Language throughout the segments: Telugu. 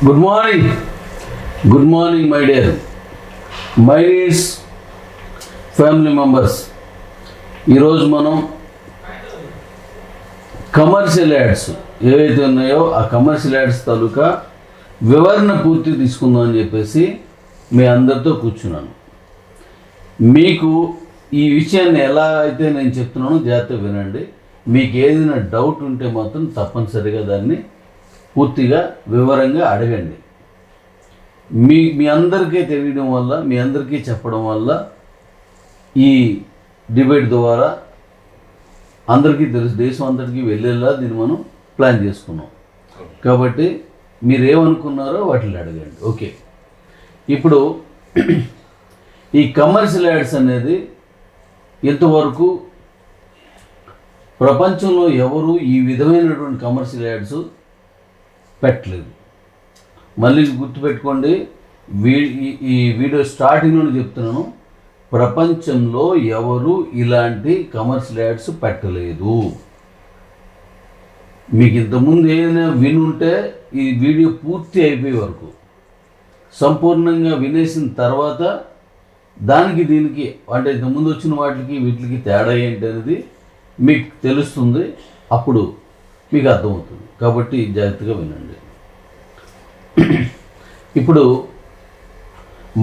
Good morning my dear mayonnaise family members. ఈరోజు మనం కమర్షియల్ యాడ్స్ ఏవైతే ఉన్నాయో ఆ కమర్షియల్ యాడ్స్ తాలూకా వివరణ పూర్తి తీసుకుందాం అని చెప్పేసి మీ అందరితో కూర్చున్నాను. మీకు ఈ విషయాన్ని ఎలా అయితే నేను చెప్తున్నానో జాగ్రత్తగా వినండి. మీకు ఏదైనా డౌట్ ఉంటే మాత్రం తప్పనిసరిగా దాన్ని పూర్తిగా వివరంగా అడగండి. మీ అందరికీ తెలియడం వల్ల, మీ అందరికీ చెప్పడం వల్ల ఈ డిబేట్ ద్వారా అందరికీ తెలుసు, దేశం అంతటికీ వెళ్ళేలా దీన్ని మనం ప్లాన్ చేసుకున్నాం. కాబట్టి మీరేమనుకున్నారో వాటిని అడగండి. ఓకే, ఇప్పుడు ఈ కమర్షియల్ యాడ్స్ అనేది ఇంతవరకు ప్రపంచంలో ఎవరు ఈ విధమైనటువంటి కమర్షియల్ యాడ్స్ పెట్టలేదు. మళ్ళీ గుర్తుపెట్టుకోండి, ఈ వీడియో స్టార్టింగ్ నుండి చెప్తున్నాను, ప్రపంచంలో ఎవరు ఇలాంటి కమర్షియల్ యాడ్స్ పెట్టలేదు. మీకు ఇంతకుముందు ఏదైనా వినుంటే ఈ వీడియో పూర్తి అయిపోయే వరకు సంపూర్ణంగా వినేసిన తర్వాత దానికి దీనికి అంటే ఇంతకుముందు వచ్చిన వీటికి తేడా ఏంటి అనేది మీకు తెలుస్తుంది. అప్పుడు మీకు అర్థమవుతుంది. కాబట్టి జాగ్రత్తగా వినండి. ఇప్పుడు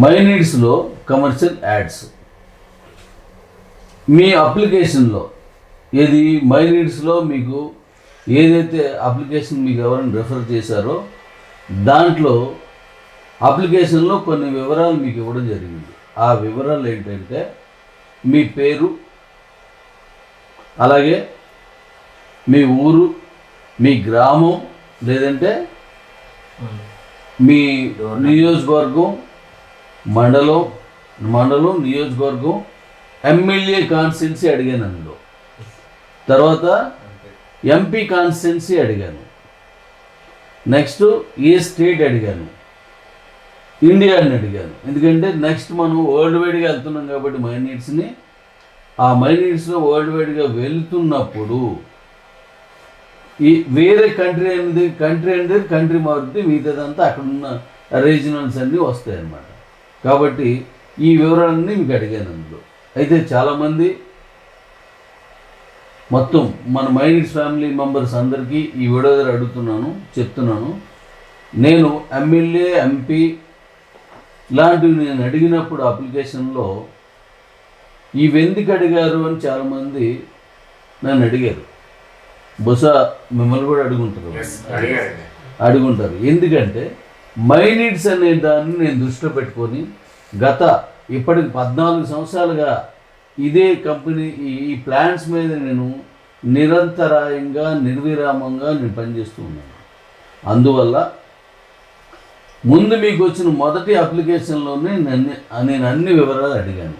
మై నీడ్స్లో కమర్షియల్ యాడ్స్ మీ అప్లికేషన్లో ఏది మై నీడ్స్లో మీకు ఏదైతే అప్లికేషన్ మీకు ఎవరైనా రెఫర్ చేశారో దాంట్లో అప్లికేషన్లో కొన్ని వివరాలు మీకు ఇవ్వడం జరిగింది. ఆ వివరాలు ఏంటంటే మీ పేరు, అలాగే మీ ఊరు, మీ గ్రామం, లేదంటే మీ నియోజకవర్గం, మండలం, నియోజకవర్గం, ఎమ్మెల్యే కాన్స్టిట్యున్సీ అడిగాను. అందులో తర్వాత ఎంపీ కాన్స్టిట్యున్సీ అడిగాను. నెక్స్ట్ ఏ స్టేట్ అడిగాను, ఇండియాని అడిగాను. ఎందుకంటే నెక్స్ట్ మనం వరల్డ్ వైడ్గా వెళ్తున్నాం కాబట్టి మై నీడ్స్ని, ఆ మై నీడ్స్లో వరల్డ్ వైడ్గా వెళ్తున్నప్పుడు ఈ వేరే కంట్రీ అనేది కంట్రీ మారుతుంది, మిగతాదంతా అక్కడున్న రీజనల్స్ అన్నీ వస్తాయి అన్నమాట. కాబట్టి ఈ వివరాలన్నీ మీకు అడిగాను అందులో. అయితే చాలామంది మొత్తం మన మై నీడ్స్ ఫ్యామిలీ మెంబర్స్ అందరికీ ఈ వీడియో దగ్గర చెప్తున్నాను. నేను ఎమ్మెల్యే, ఎంపీ ఇలాంటివి నేను అడిగినప్పుడు అప్లికేషన్లో ఇవెందుకు అడిగారు అని చాలామంది నన్ను అడిగారు. బహుశా మిమ్మల్ని కూడా అడుగుంటారు. ఎందుకంటే మై నీడ్స్ అనే దాన్ని నేను దృష్టిలో పెట్టుకొని ఇప్పటికి 14 సంవత్సరాలుగా ఇదే కంపెనీ ఈ ప్లాన్స్ మీద నేను నిరంతరాయంగా నిర్విరామంగా నేను పనిచేస్తూ ఉన్నాను. అందువల్ల ముందు మీకు వచ్చిన మొదటి అప్లికేషన్లోనే నేను అన్ని వివరాలు అడిగాను.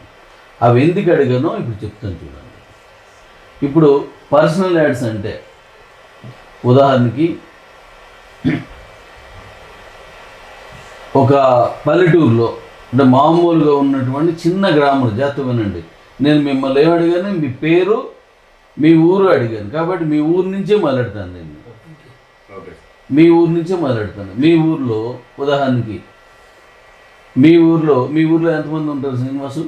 అవి ఎందుకు అడిగానో ఇప్పుడు చెప్తాను చూడండి. ఇప్పుడు పర్సనల్ యాడ్స్ అంటే ఉదాహరణకి ఒక పల్లెటూరులో అంటే మామూలుగా ఉన్నటువంటి చిన్న గ్రామం, జాగ్రత్త వినండి. నేను మిమ్మల్ని ఏమి అడిగాను, మీ పేరు, మీ ఊరు అడిగాను. కాబట్టి మీ ఊరు నుంచే మొదలెడతాను. నేను మీ ఊరు నుంచే మొదలెడతాను. మీ ఊర్లో ఉదాహరణకి మీ ఊర్లో ఎంతమంది ఉంటారు శ్రీనివాసు?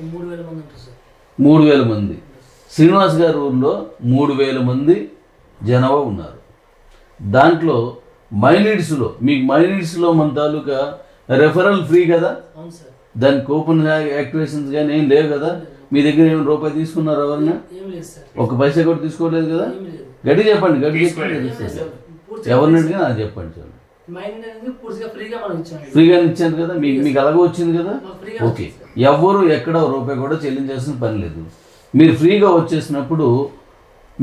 3000 మంది ఉంటారు సార్. 3000 మంది. శ్రీనివాస్ గారి ఊర్లో 3000 మంది జనాభా ఉన్నారు. దాంట్లో మై నీడ్స్లో మన తాలూకా రెఫరల్ ఫ్రీ కదా, దానికి కూపన్ యాక్టివేషన్స్ కానీ ఏం లేవు కదా. మీ దగ్గర ఏమైనా రూపాయి తీసుకున్నారు ఎవరన్నా? ఒక పైసా కూడా తీసుకోలేదు కదా. గట్టి చెప్పండి. ఎవరిని అడిగినా నాకు చెప్పండి సార్. ఫ్రీగానే ఇచ్చాను కదా, మీకు అలాగే వచ్చింది కదా. ఓకే, ఎవరు ఎక్కడ రూపాయి కూడా చెల్లించాల్సిన పని లేదు. మీరు ఫ్రీగా వచ్చేసినప్పుడు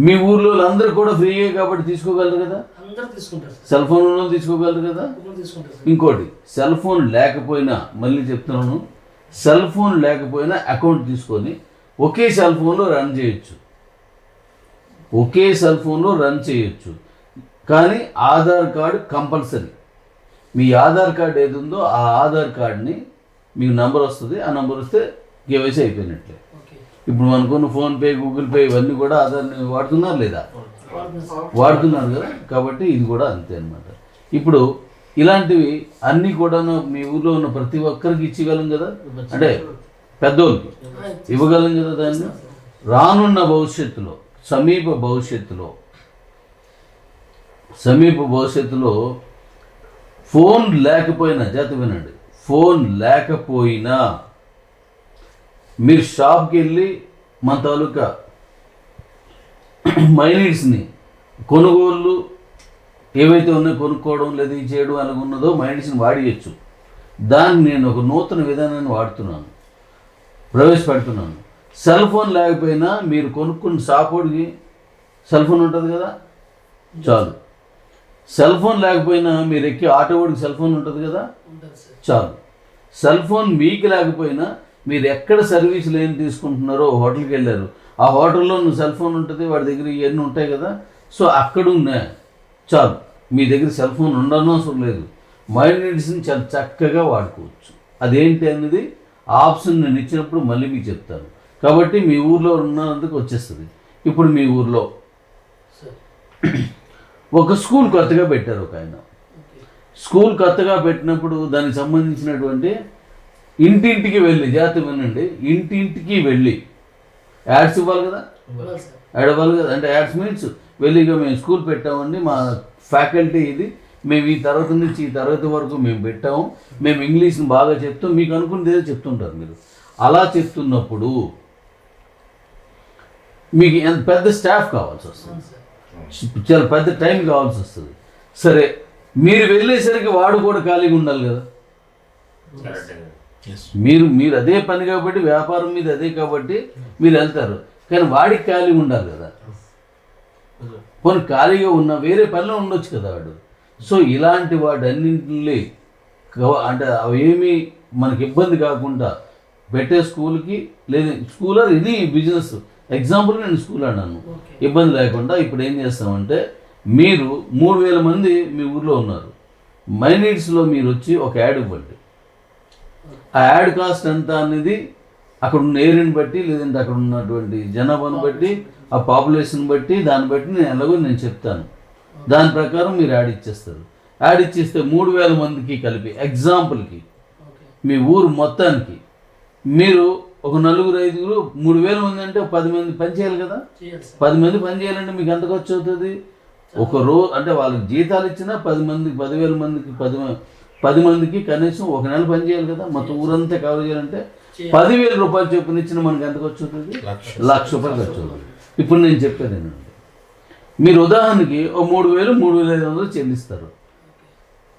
మీ ఊర్లో అందరూ కూడా ఫ్రీగా కాబట్టి తీసుకోగలరు కదా. సెల్ ఫోన్లో తీసుకోగలరు కదా. ఇంకోటి, సెల్ ఫోన్ లేకపోయినా, మళ్ళీ చెప్తున్నాను, సెల్ ఫోన్ లేకపోయినా అకౌంట్ తీసుకొని ఒకే సెల్ ఫోన్లో రన్ చేయొచ్చు. కానీ ఆధార్ కార్డు కంపల్సరీ. మీ ఆధార్ కార్డు ఏది ఉందో ఆ ఆధార్ కార్డుని మీకు నంబర్ వస్తుంది. ఆ నంబర్ వస్తే కేవైసీ అయిపోయినట్లే. ఇప్పుడు మనకున్న ఫోన్పే, గూగుల్ పే ఇవన్నీ కూడా ఆధార్ని వాడుతున్నారు లేదా? వాడుతున్నారు కదా. కాబట్టి ఇది కూడా అంతే అన్నమాట. ఇప్పుడు ఇలాంటివి అన్నీ కూడా మీ ఊర్లో ఉన్న ప్రతి ఒక్కరికి ఇచ్చగలం కదా, అంటే పెద్దోళ్ళకి ఇవ్వగలం కదా. దాన్ని రానున్న భవిష్యత్తులో సమీప భవిష్యత్తులో ఫోన్ లేకపోయినా, జాగ్రత్త వినండి, ఫోన్ లేకపోయినా మీరు షాప్కి వెళ్ళి మన తాలూకా మైనీడ్స్ని కొనుగోళ్ళు ఏవైతే ఉన్నాయో కొనుక్కోవడం లేదా ఇది చేయడం అనుకున్నదో మైనీడ్స్ని వాడియచ్చు. దాన్ని నేను ఒక నూతన విధానాన్ని ప్రవేశపెడుతున్నాను. సెల్ ఫోన్ లేకపోయినా మీరు కొనుక్కున్న షాపోడికి సెల్ ఫోన్ ఉంటుంది కదా, చాలు. సెల్ ఫోన్ లేకపోయినా మీరు ఎక్కి ఆటో వాడికి సెల్ ఫోన్ ఉంటుంది కదా, చాలు. సెల్ ఫోన్ మీకు లేకపోయినా మీరు ఎక్కడ సర్వీసులు ఏం తీసుకుంటున్నారో హోటల్కి వెళ్ళారు, ఆ హోటల్లో సెల్ ఫోన్ ఉంటుంది, వాడి దగ్గర ఇవన్నీ ఉంటాయి కదా, సో అక్కడ ఉన్నాయి, చాలు. మీ దగ్గర సెల్ ఫోన్ ఉండనవసరం లేదు. మైనీడ్స్ని చాలా చక్కగా వాడుకోవచ్చు. అదేంటి అనేది ఆప్షన్ నేను ఇచ్చినప్పుడు మళ్ళీ మీకు చెప్తాను. కాబట్టి మీ ఊర్లో ఉన్నందుకు వచ్చేస్తుంది. ఇప్పుడు మీ ఊర్లో ఒక స్కూల్ కొత్తగా పెట్టారు ఒక ఆయన. స్కూల్ కొత్తగా పెట్టినప్పుడు దానికి సంబంధించినటువంటి ఇంటింటికి వెళ్ళి, జాగ్రత్త వినండి, ఇంటింటికి వెళ్ళి యాడ్స్ ఇవ్వాలి కదా, యాడ్ ఇవ్వాలి కదా. అంటే యాడ్స్ మీన్స్ వెళ్ళి ఇక మేము స్కూల్ పెట్టామండి, మా ఫ్యాకల్టీ ఇది, మేము ఈ తరగతి నుంచి ఈ తరగతి వరకు మేము పెట్టాము, మేము ఇంగ్లీష్ని బాగా చెప్తాం, మీకు అనుకున్నది ఏదో చెప్తుంటారు మీరు. అలా చెప్తున్నప్పుడు మీకు ఎంత పెద్ద స్టాఫ్ కావాల్సి వస్తుంది, చాలా పెద్ద టైం కావాల్సి వస్తుంది. సరే, మీరు వెళ్ళేసరికి వాడు కూడా ఖాళీగా ఉండాలి కదా. మీరు అదే పని కాబట్టి, వ్యాపారం మీద అదే కాబట్టి మీరు వెళ్తారు, కానీ వాడికి ఖాళీ ఉండాలి కదా. కొన్ని ఖాళీగా ఉన్న వేరే పనిలో ఉండొచ్చు కదా వాడు. సో ఇలాంటి వాటన్నింటినీ అంటే అవేమీ మనకి ఇబ్బంది కాకుండా పెట్టే స్కూల్కి, లేదా school or any business, example నేను స్కూల్ అన్నాను, ఇబ్బంది లేకుండా ఇప్పుడు ఏం చేస్తామంటే, మీరు 3000 మంది మీ ఊర్లో ఉన్నారు, మైనీడ్స్లో మీరు వచ్చి ఒక యాడ్ ఇవ్వండి. ఆ యాడ్ కాస్ట్ ఎంత అనేది అక్కడ ఉన్న ఏరియాని బట్టి, లేదంటే అక్కడ ఉన్నటువంటి జనాభాను బట్టి, ఆ పాపులేషన్ బట్టి, దాన్ని బట్టి నేను ఎలాగో నేను చెప్తాను. దాని ప్రకారం మీరు యాడ్ ఇచ్చేస్తారు. యాడ్ ఇచ్చేస్తే 3000 మందికి కలిపి, ఎగ్జాంపుల్కి మీ ఊరు మొత్తానికి మీరు ఒక 4-5 3000 మంది అంటే 10 మంది పని చేయాలి కదా. 10 మంది పని చేయాలంటే మీకు ఎంత ఖర్చు అవుతుంది? ఒక రోజు అంటే వాళ్ళకి జీతాలు ఇచ్చినా 10 మందికి 10,000 మందికి 10 మందికి కనీసం ఒక నెల పని చేయాలి కదా. మొత్తం ఊరంతా కవర్ చేయాలంటే 10,000 రూపాయలు చొప్పున ఇచ్చిన మనకి ఎంత ఖర్చు అవుతుంది? 1,00,000 రూపాయలు ఖర్చు అవుతుంది. ఇప్పుడు నేను చెప్పేది ఏంటంటే, మీరు ఉదాహరణకి ఓ 3,000 3,500 చెల్లిస్తారు.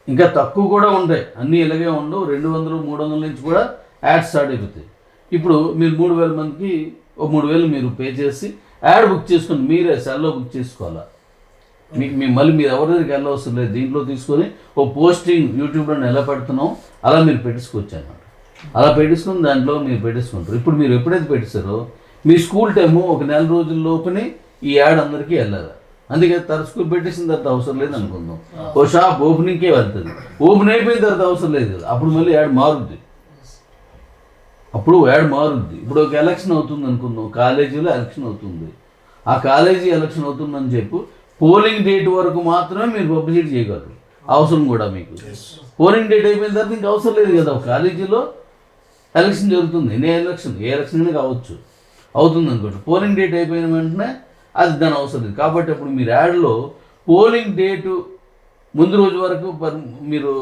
ఇంకా తక్కువ కూడా ఉంటాయి, అన్నీ ఇలాగే ఉండవు. 200 300 నుంచి కూడా యాడ్ స్టార్ట్ అయిపోతాయి. ఇప్పుడు మీరు 3,000 మందికి ఓ 3,000 మీరు పే చేసి యాడ్ బుక్ చేసుకొని మీరే సెల్లో బుక్ చేసుకోవాలా. మళ్ళీ మీరు ఎవరి దగ్గరికి వెళ్ళవసరం లేదు. దీంట్లో తీసుకొని ఓ పోస్టింగ్ యూట్యూబ్లో ఎలా పెడుతున్నాం అలా మీరు పెట్టించుకోవచ్చు అన్నమాట. అలా పెట్టించుకుని దాంట్లో మీరు పెట్టించుకుంటారు. ఇప్పుడు మీరు ఎప్పుడైతే పెట్టిస్తారో మీ స్కూల్ టైము ఒక నెల రోజుల లోపుని ఈ యాడ్ అందరికీ వెళ్ళాలి. అందుకే స్కూల్ పెట్టేసిన తర్వాత అవసరం లేదు అనుకుందాం, ఓ షాప్ ఓపెనింగ్కే వెళ్తుంది. ఓపెన్ అయిపోయిన తర్వాత అవసరం లేదు కదా, అప్పుడు మళ్ళీ యాడ్ మారుద్ది. ఇప్పుడు ఒక ఎలక్షన్ అవుతుంది అనుకుందాం, కాలేజీలో ఎలక్షన్ అవుతుంది. ఆ కాలేజీ ఎలక్షన్ అవుతుందని చెప్పి పోలింగ్ డేట్ వరకు మాత్రమే మీరు పబ్లిసిటీ చేయగలరు. అవసరం కూడా మీకు పోలింగ్ డేట్ అయిపోయిన తర్వాత ఇంకా అవసరం లేదు కదా. ఒక కాలేజీలో ఎలక్షన్ జరుగుతుంది, ఏ ఎలక్షన్ కావచ్చు, అవుతుంది అనుకోండి. పోలింగ్ డేట్ అయిపోయిన వెంటనే అది దాని అవసరం లేదు. కాబట్టి అప్పుడు మీరు యాడ్లో పోలింగ్ డేటు ముందు రోజు వరకు మీరు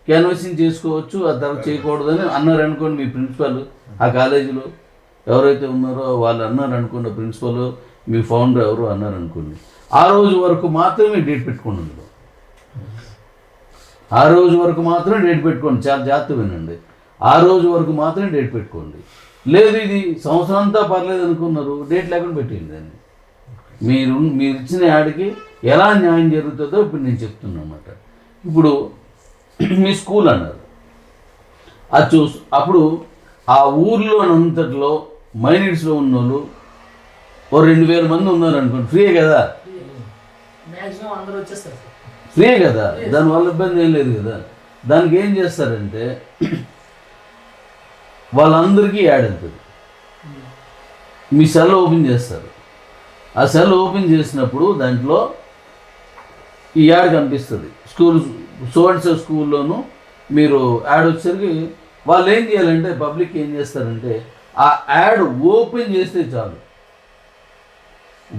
క్యాన్వసింగ్ చేసుకోవచ్చు, ఆ తర్వాత చేయకూడదని అన్నారు అనుకోండి. మీ ప్రిన్సిపల్ ఆ కాలేజీలో ఎవరైతే ఉన్నారో వాళ్ళు అన్నారు అనుకోండి, ప్రిన్సిపల్ మీ ఫౌండర్ ఎవరు అన్నారు అనుకోండి, ఆ రోజు వరకు మాత్రమే డేట్ పెట్టుకోండి. అందులో ఆ రోజు వరకు మాత్రమే డేట్ పెట్టుకోండి. చాలా జాగ్రత్త వినండి, ఆ రోజు వరకు మాత్రమే డేట్ పెట్టుకోండి. లేదు ఇది సంవత్సరం అంతా పర్లేదు అనుకున్నారు, డేట్ లేకుండా పెట్టేయండి దాన్ని. మీరు ఇచ్చిన యాడ్కి ఎలా న్యాయం జరుగుతుందో ఇప్పుడు నేను చెప్తున్నా అన్నమాట. ఇప్పుడు మీ స్కూల్ అన్నారు, అది అప్పుడు ఆ ఊర్లో అంతట్లో మైనీడ్స్లో ఉన్న వాళ్ళు ఓ 2,000 మంది ఉన్నారు అనుకోండి, ఫ్రీ కదా, ఫ్రీ కదా, దానివల్ల ఇబ్బంది ఏం లేదు కదా. దానికి ఏం చేస్తారంటే వాళ్ళందరికీ యాడ్ వెళ్తుంది. మీ సెల్ ఓపెన్ చేస్తారు, ఆ సెల్ ఓపెన్ చేసినప్పుడు దాంట్లో ఈ యాడ్ కనిపిస్తుంది. స్కూల్ సో అండ్ సో స్కూల్లోనూ మీరు యాడ్ వచ్చేసరికి వాళ్ళు ఏం చేయాలంటే పబ్లిక్ ఏం చేస్తారంటే ఆ యాడ్ ఓపెన్ చేస్తే చాలు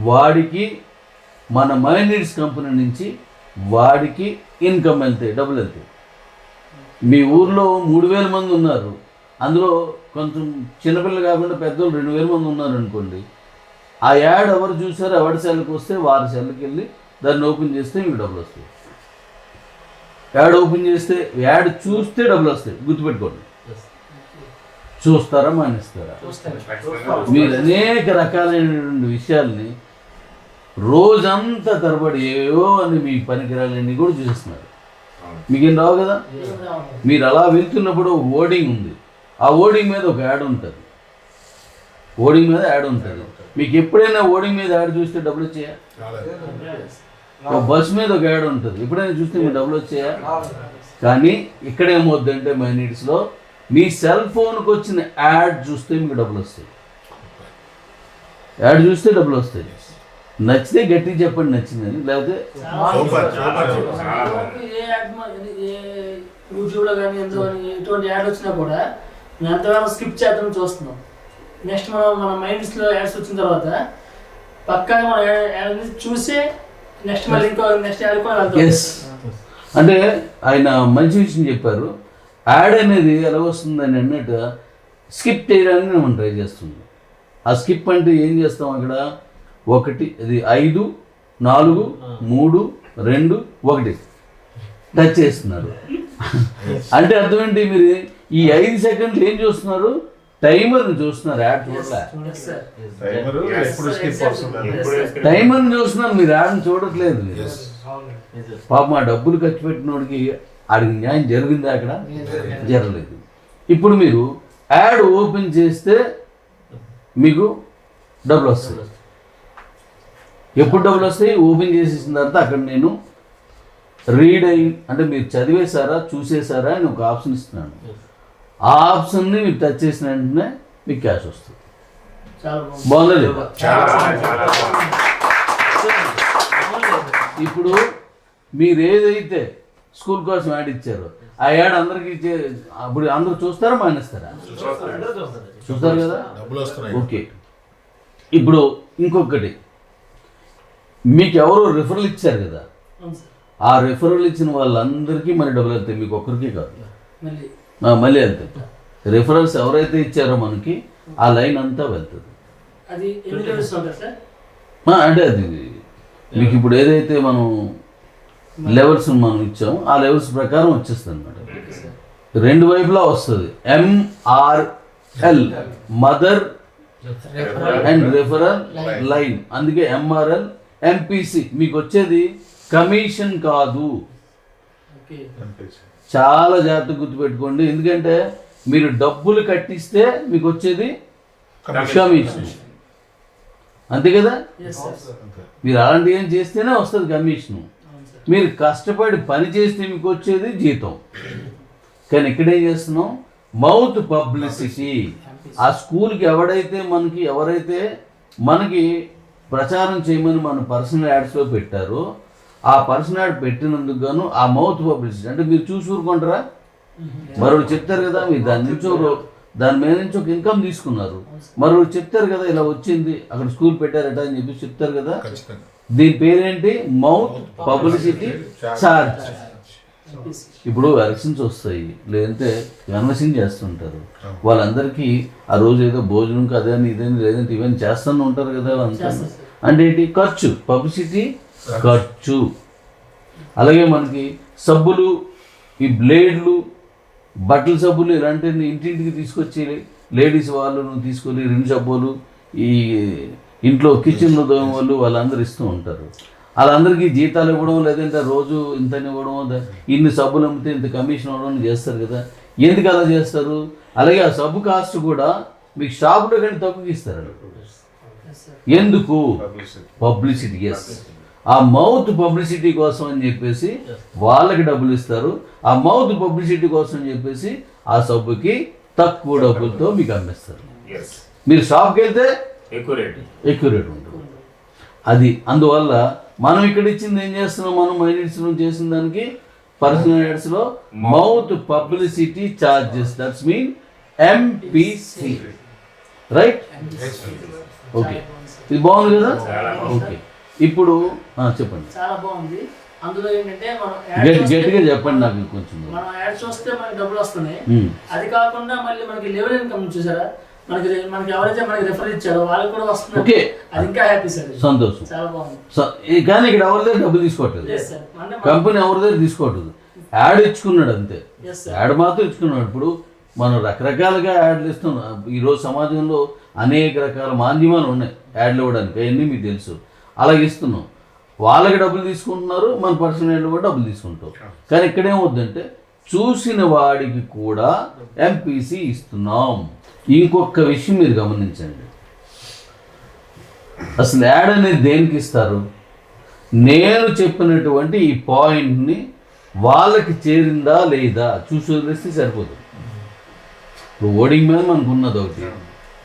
వాడికి మన మైనీడ్స్ కంపెనీ నుంచి వాడికి ఇన్కమ్ వెళ్తాయి, డబ్బులు వెళ్తాయి. మీ ఊర్లో 3,000 మంది ఉన్నారు, అందులో కొంచెం చిన్నపిల్లలు కాకుండా పెద్దోళ్ళు 2,000 మంది ఉన్నారు అనుకోండి. ఆ యాడ్ ఎవరు చూసారో ఎవరి సెల్కి వస్తే వారి సెల్కి వెళ్ళి దాన్ని ఓపెన్ చేస్తే మీకు డబ్బులు వస్తాయి. యాడ్ ఓపెన్ చేస్తే యాడ్ చూస్తే డబ్బులు వస్తాయి, గుర్తుపెట్టుకోండి. చూస్తారా మానేస్తారా? మీరు అనేక రకాలైనటువంటి విషయాల్ని రోజంతా తరబడి ఏవో అని మీ పనికిరాలన్నీ కూడా చూస్తున్నారు. మీకేం రావు కదా. మీరు అలా వెళ్తున్నప్పుడు ఒక ఓడింగ్ ఉంది, ఆ ఓడింగ్ మీద ఒక యాడ్ ఉంటుంది, ఓడింగ్ మీద యాడ్ ఉంటుంది. మీకు ఎప్పుడైనా ఓడింగ్ మీద యాడ్ చూస్తే డబ్బులు వచ్చాయా? ఒక బస్ మీద ఒక యాడ్ ఉంటుంది, ఎప్పుడైనా చూస్తే మీకు డబ్బులు వచ్చాయా? కానీ ఇక్కడ ఏమవుద్దంటే మై నీడ్స్లో మీ సెల్ ఫోన్కి వచ్చిన యాడ్ చూస్తే మీకు డబ్బులు వస్తాయి. యాడ్ చూస్తే డబ్బులు వస్తాయి. నచ్చితే గట్టిగా చెప్పండి నచ్చిందని, లేకపోతే యూట్యూబ్లో కానీ ఎందులో ఎటువంటి యాడ్ వచ్చినా కూడా మేము ఎంతవరకు స్కిప్ చేద్దాం చూస్తున్నాం. నెక్స్ట్ మన మైండ్స్లో యాడ్స్ వచ్చిన తర్వాత పక్కా మన యాడ్ చూసే నెక్స్ట్ మళ్ళీ ఇంకో నెక్స్ట్ యాడ్ కూడా ఎస్ అంటే ఆయన మంచి విషయం చెప్పారు. యాడ్ అనేది ఎలా వస్తుందని అన్నట్టు స్కిప్ చేయడానికి మనం ట్రై చేస్తున్నాం. ఆ స్కిప్ అంటే ఏం చేస్తాం అక్కడ 1 అది 5 4 3 2 1 టచ్ చేస్తున్నారు. అంటే అర్థం ఏంటి? మీరు ఈ 5 సెకండ్లు ఏం చూస్తున్నారు? టైమర్ని చూస్తున్నారు, యాడ్ చూడలే. టైమర్ని చూస్తున్నారు, మీరు యాడ్ని చూడట్లేదు. పాప మా డబ్బులు ఖర్చు పెట్టినోడికి ఆడికి న్యాయం జరిగిందా? అక్కడ జరగలేదు. ఇప్పుడు మీరు యాడ్ ఓపెన్ చేస్తే మీకు డబ్బులు వస్తాయి. ఎప్పుడు డబ్బులు వస్తాయి? ఓపెన్ చేసేసిన తర్వాత అక్కడ నేను రీడ్ అయ్యి అంటే మీరు చదివేశారా చూసేశారా అని ఒక ఆప్షన్ ఇస్తున్నాను. ఆ ఆప్షన్ని మీరు టచ్ చేసిన వెంటనే మీకు క్యాష్ వస్తుంది. బాగుందా లేదా? ఇప్పుడు మీరు ఏదైతే స్కూల్ కోసం యాడ్ ఇచ్చారో ఆ యాడ్ అందరికి ఇచ్చే అప్పుడు అందరూ చూస్తారా మానేస్తారా? చూస్తారు కదా. ఓకే, ఇప్పుడు ఇంకొకటి, మీకు ఎవరో రిఫరల్ ఇచ్చారు కదా, ఆ రిఫరల్ ఇచ్చిన వాళ్ళందరికీ మరి డబ్బులు వెళ్తాయి, మీకు ఒక్కరికి కాదు, మళ్ళీ వెళ్తాయి. రిఫరల్స్ ఎవరైతే ఇచ్చారో మనకి ఆ లైన్ అంతా వెళ్తుంది. అంటే అది మీకు ఇప్పుడు ఏదైతే మనం లెవెల్స్ మనం ఇచ్చామో ఆ లెవెల్స్ ప్రకారం వచ్చేస్తుంది అన్నమాట. 2 వైపులా వస్తుంది. MRL mother and referral line, అందుకే MRL. MPC మీకు వచ్చేది కమిషన్ కాదు. చాలా జాగ్రత్తగా గుర్తుపెట్టుకోండి, ఎందుకంటే మీరు డబ్బులు కట్టిస్తే మీకు వచ్చేది కమిషన్, అంతే కదా. మీరు అలాంటి ఏం చేస్తేనే వస్తుంది కమిషను. మీరు కష్టపడి పని చేస్తే మీకు వచ్చేది జీతం. కానీ ఇక్కడ ఏం చేస్తున్నాం? Mouth publicity. ఆ స్కూల్కి ఎవరైతే మనకి ప్రచారం చేయమని మన పర్సనల్ యాడ్స్లో పెట్టారో ఆ పర్సనల్ యాడ్ పెట్టినందుకు గాను ఆ మౌత్ పబ్లిసిటీ అంటే మీరు చూసి ఊరుకుంటారా? మరొకరు చెప్తారు కదా, మీరు దాని మీద నుంచి ఒక ఇన్కమ్ తీసుకున్నారు, మరొకరు చెప్తారు కదా ఇలా వచ్చింది అక్కడ స్కూల్ పెట్టారట అని చెప్పి చెప్తారు కదా. దీని పేరేంటి? Mouth publicity charge. ఇప్పుడు ఎలక్షన్స్ వస్తాయి, లేదంటే కన్వర్సింగ్ చేస్తుంటారు, వాళ్ళందరికీ ఆ రోజు ఏదో భోజనం అదని ఇదని లేదంటే ఇవన్నీ చేస్తూనే ఉంటారు కదా. అంటే ఏంటి? ఖర్చు, పబ్లిసిటీ ఖర్చు. అలాగే మనకి సబ్బులు, ఈ బ్లేడ్లు, బట్టల సబ్బులు ఇలాంటి ఇంటింటికి తీసుకొచ్చి లేడీస్ వాళ్ళు తీసుకొని 2 సబ్బులు ఈ ఇంట్లో కిచెన్లో దోమ వాళ్ళు వాళ్ళందరూ ఇస్తూ ఉంటారు. వాళ్ళందరికీ జీతాలు ఇవ్వడం, లేదంటే రోజు ఇంతని ఇవ్వడం, ఇన్ని సబ్బులు అమ్మితే ఇంత కమిషన్ ఇవ్వడం చేస్తారు కదా. ఎందుకు అలా చేస్తారు? అలాగే ఆ సబ్బు కాస్ట్ కూడా మీకు షాపులో కంటే తక్కువకి ఇస్తారు. ఎందుకు? పబ్లిసిటీ. ఎస్, ఆ మౌత్ పబ్లిసిటీ కోసం అని చెప్పేసి వాళ్ళకి డబ్బులు ఇస్తారు. ఆ మౌత్ పబ్లిసిటీ కోసం అని చెప్పేసి ఆ సబ్బుకి తక్కువ డబ్బులతో మీకు అమ్మేస్తారు. మీరు షాప్కి వెళ్తే ఎక్కువ రేట్ ఉంటుంది. అది అందువల్ల మనం ఇక్కడ ఇచ్చింది ఏం చేస్తున్నాం? మనం మైనీడ్స్ చేసిన దానికి పర్సనల్ యాడ్స్లో mouth publicity charges, that's mean MPC, right? Okay, ఇది బాగుంది కదా? ఓకే, ఇప్పుడు చెప్పండి. చాలా బాగుంది. అందులో ఏంటంటే మనం గట్టిగా చెప్పండి నాకు కొంచెం. మనం యాడ్ చూస్తే మనకి డబ్బులు వస్తున్నాయి. అది కాకుండా మళ్ళీ మనకి లెవెల్ ఇన్కమ్ చూసారా, మనకి ఎవరైతే మనకి రెఫర్ ఇచ్చారో వాళ్ళకి కూడా వస్తుంది. ఓకే, అది ఇంకా హ్యాపీ సార్, సంతోషం. చాలా బాగుంది. కానీ ఇక్కడ ఎవరి దగ్గర డబ్బులు తీసుకోవట్లేదు, కంపెనీ ఎవరి దగ్గర తీసుకోవట్లేదు, యాడ్ ఇచ్చుకున్నాడు అంతే. యాడ్ మాత్రం ఇచ్చుకున్నాడు. ఇప్పుడు మనం రకరకాలుగా యాడ్లు ఇస్తున్నాం. ఈరోజు సమాజంలో అనేక రకాల మాధ్యమాలు ఉన్నాయి యాడ్లు ఇవ్వడానికి, అవన్నీ మీకు తెలుసు. అలాగే ఇస్తున్నాం, వాళ్ళకి డబ్బులు తీసుకుంటున్నారు, మన పర్సనల్ కూడా డబ్బులు తీసుకుంటాం. కానీ ఇక్కడేమవుద్దంటే చూసిన వాడికి కూడా ఎంపీసీ ఇస్తున్నాం. ఇంకొక విషయం మీరు గమనించండి, అసలు యాడ్ అనేది దేనికి ఇస్తారు? నేను చెప్పినటువంటి ఈ పాయింట్ని వాళ్ళకి చేరిందా లేదా చూసి వదిలేస్తే సరిపోదు. ఇప్పుడు ఓడింగ్ మీద మనకు ఉన్నది ఒకటి,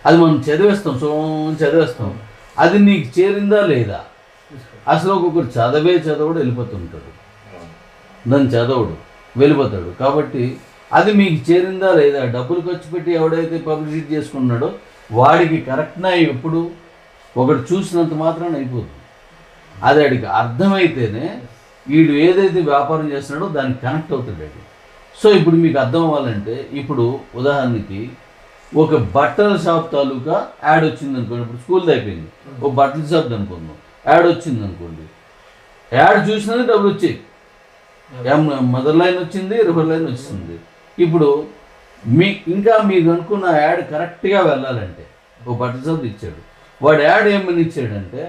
అది మనం చదివేస్తాం, అది నీకు చేరిందా లేదా? అసలు ఒక్కొక్కరు చదవడు వెళ్ళిపోతుంటాడు, దాన్ని చదవడు వెళ్ళిపోతాడు. కాబట్టి అది మీకు చేరిందా లేదా? డబ్బులు ఖర్చు పెట్టి ఎవడైతే పబ్లిసిటీ చేసుకున్నాడో వాడికి కరెక్ట్నా? ఎప్పుడు ఒకటి చూసినంత మాత్రాన అయిపోతుంది. అది వాడికి అర్థమైతేనే వీడు ఏదైతే వ్యాపారం చేస్తున్నాడో దానికి కనెక్ట్ అవుతాడు అది. సో ఇప్పుడు మీకు అర్థం అవ్వాలంటే, ఇప్పుడు ఉదాహరణకి ఒక బట్టల షాప్ తాలూకా యాడ్ వచ్చింది అనుకోండి. ఇప్పుడు స్కూల్ది అయిపోయింది, ఒక బట్టల షాప్ అనుకుందాం, యాడ్ వచ్చింది అనుకోండి. యాడ్ చూసినది డబ్బులు వచ్చాయి, మదర్ లైన్ వచ్చింది, రివర్ లైన్ వచ్చింది. ఇప్పుడు ఇంకా మీకు అనుకున్న యాడ్ కరెక్ట్గా వెళ్ళాలంటే ఒక బట్టల షాప్ ఇచ్చాడు, వాడు యాడ్ ఏమని ఇచ్చాడంటే,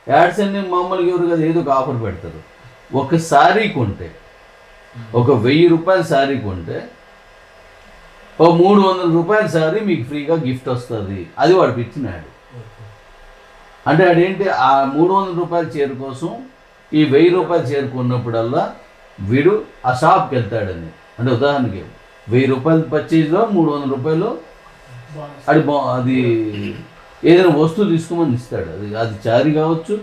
యాడ్స్ అన్ని మామూలుగా ఎవరు కదా ఏదో ఒక ఆఫర్ పెడతారు. ఒక శారీ కొంటే, ఒక 1000 రూపాయల శారీ కొంటే ఒక 300 రూపాయల శారీ మీకు ఫ్రీగా గిఫ్ట్ వస్తుంది. అది వాడికి ఇచ్చిన యాడ్. అంటే అదేంటి, ఆ 300 రూపాయల చీర కోసం ఈ 1000 రూపాయల చీర కొన్నప్పుడల్లా వీడు ఆ షాప్కి వెళ్తాడని. అంటే ఉదాహరణకి 1000 రూపాయల పర్చేజ్లో 300 రూపాయలు అది ఏదైనా వస్తువు తీసుకోమని ఇస్తాడు. అది చారీ కావచ్చు,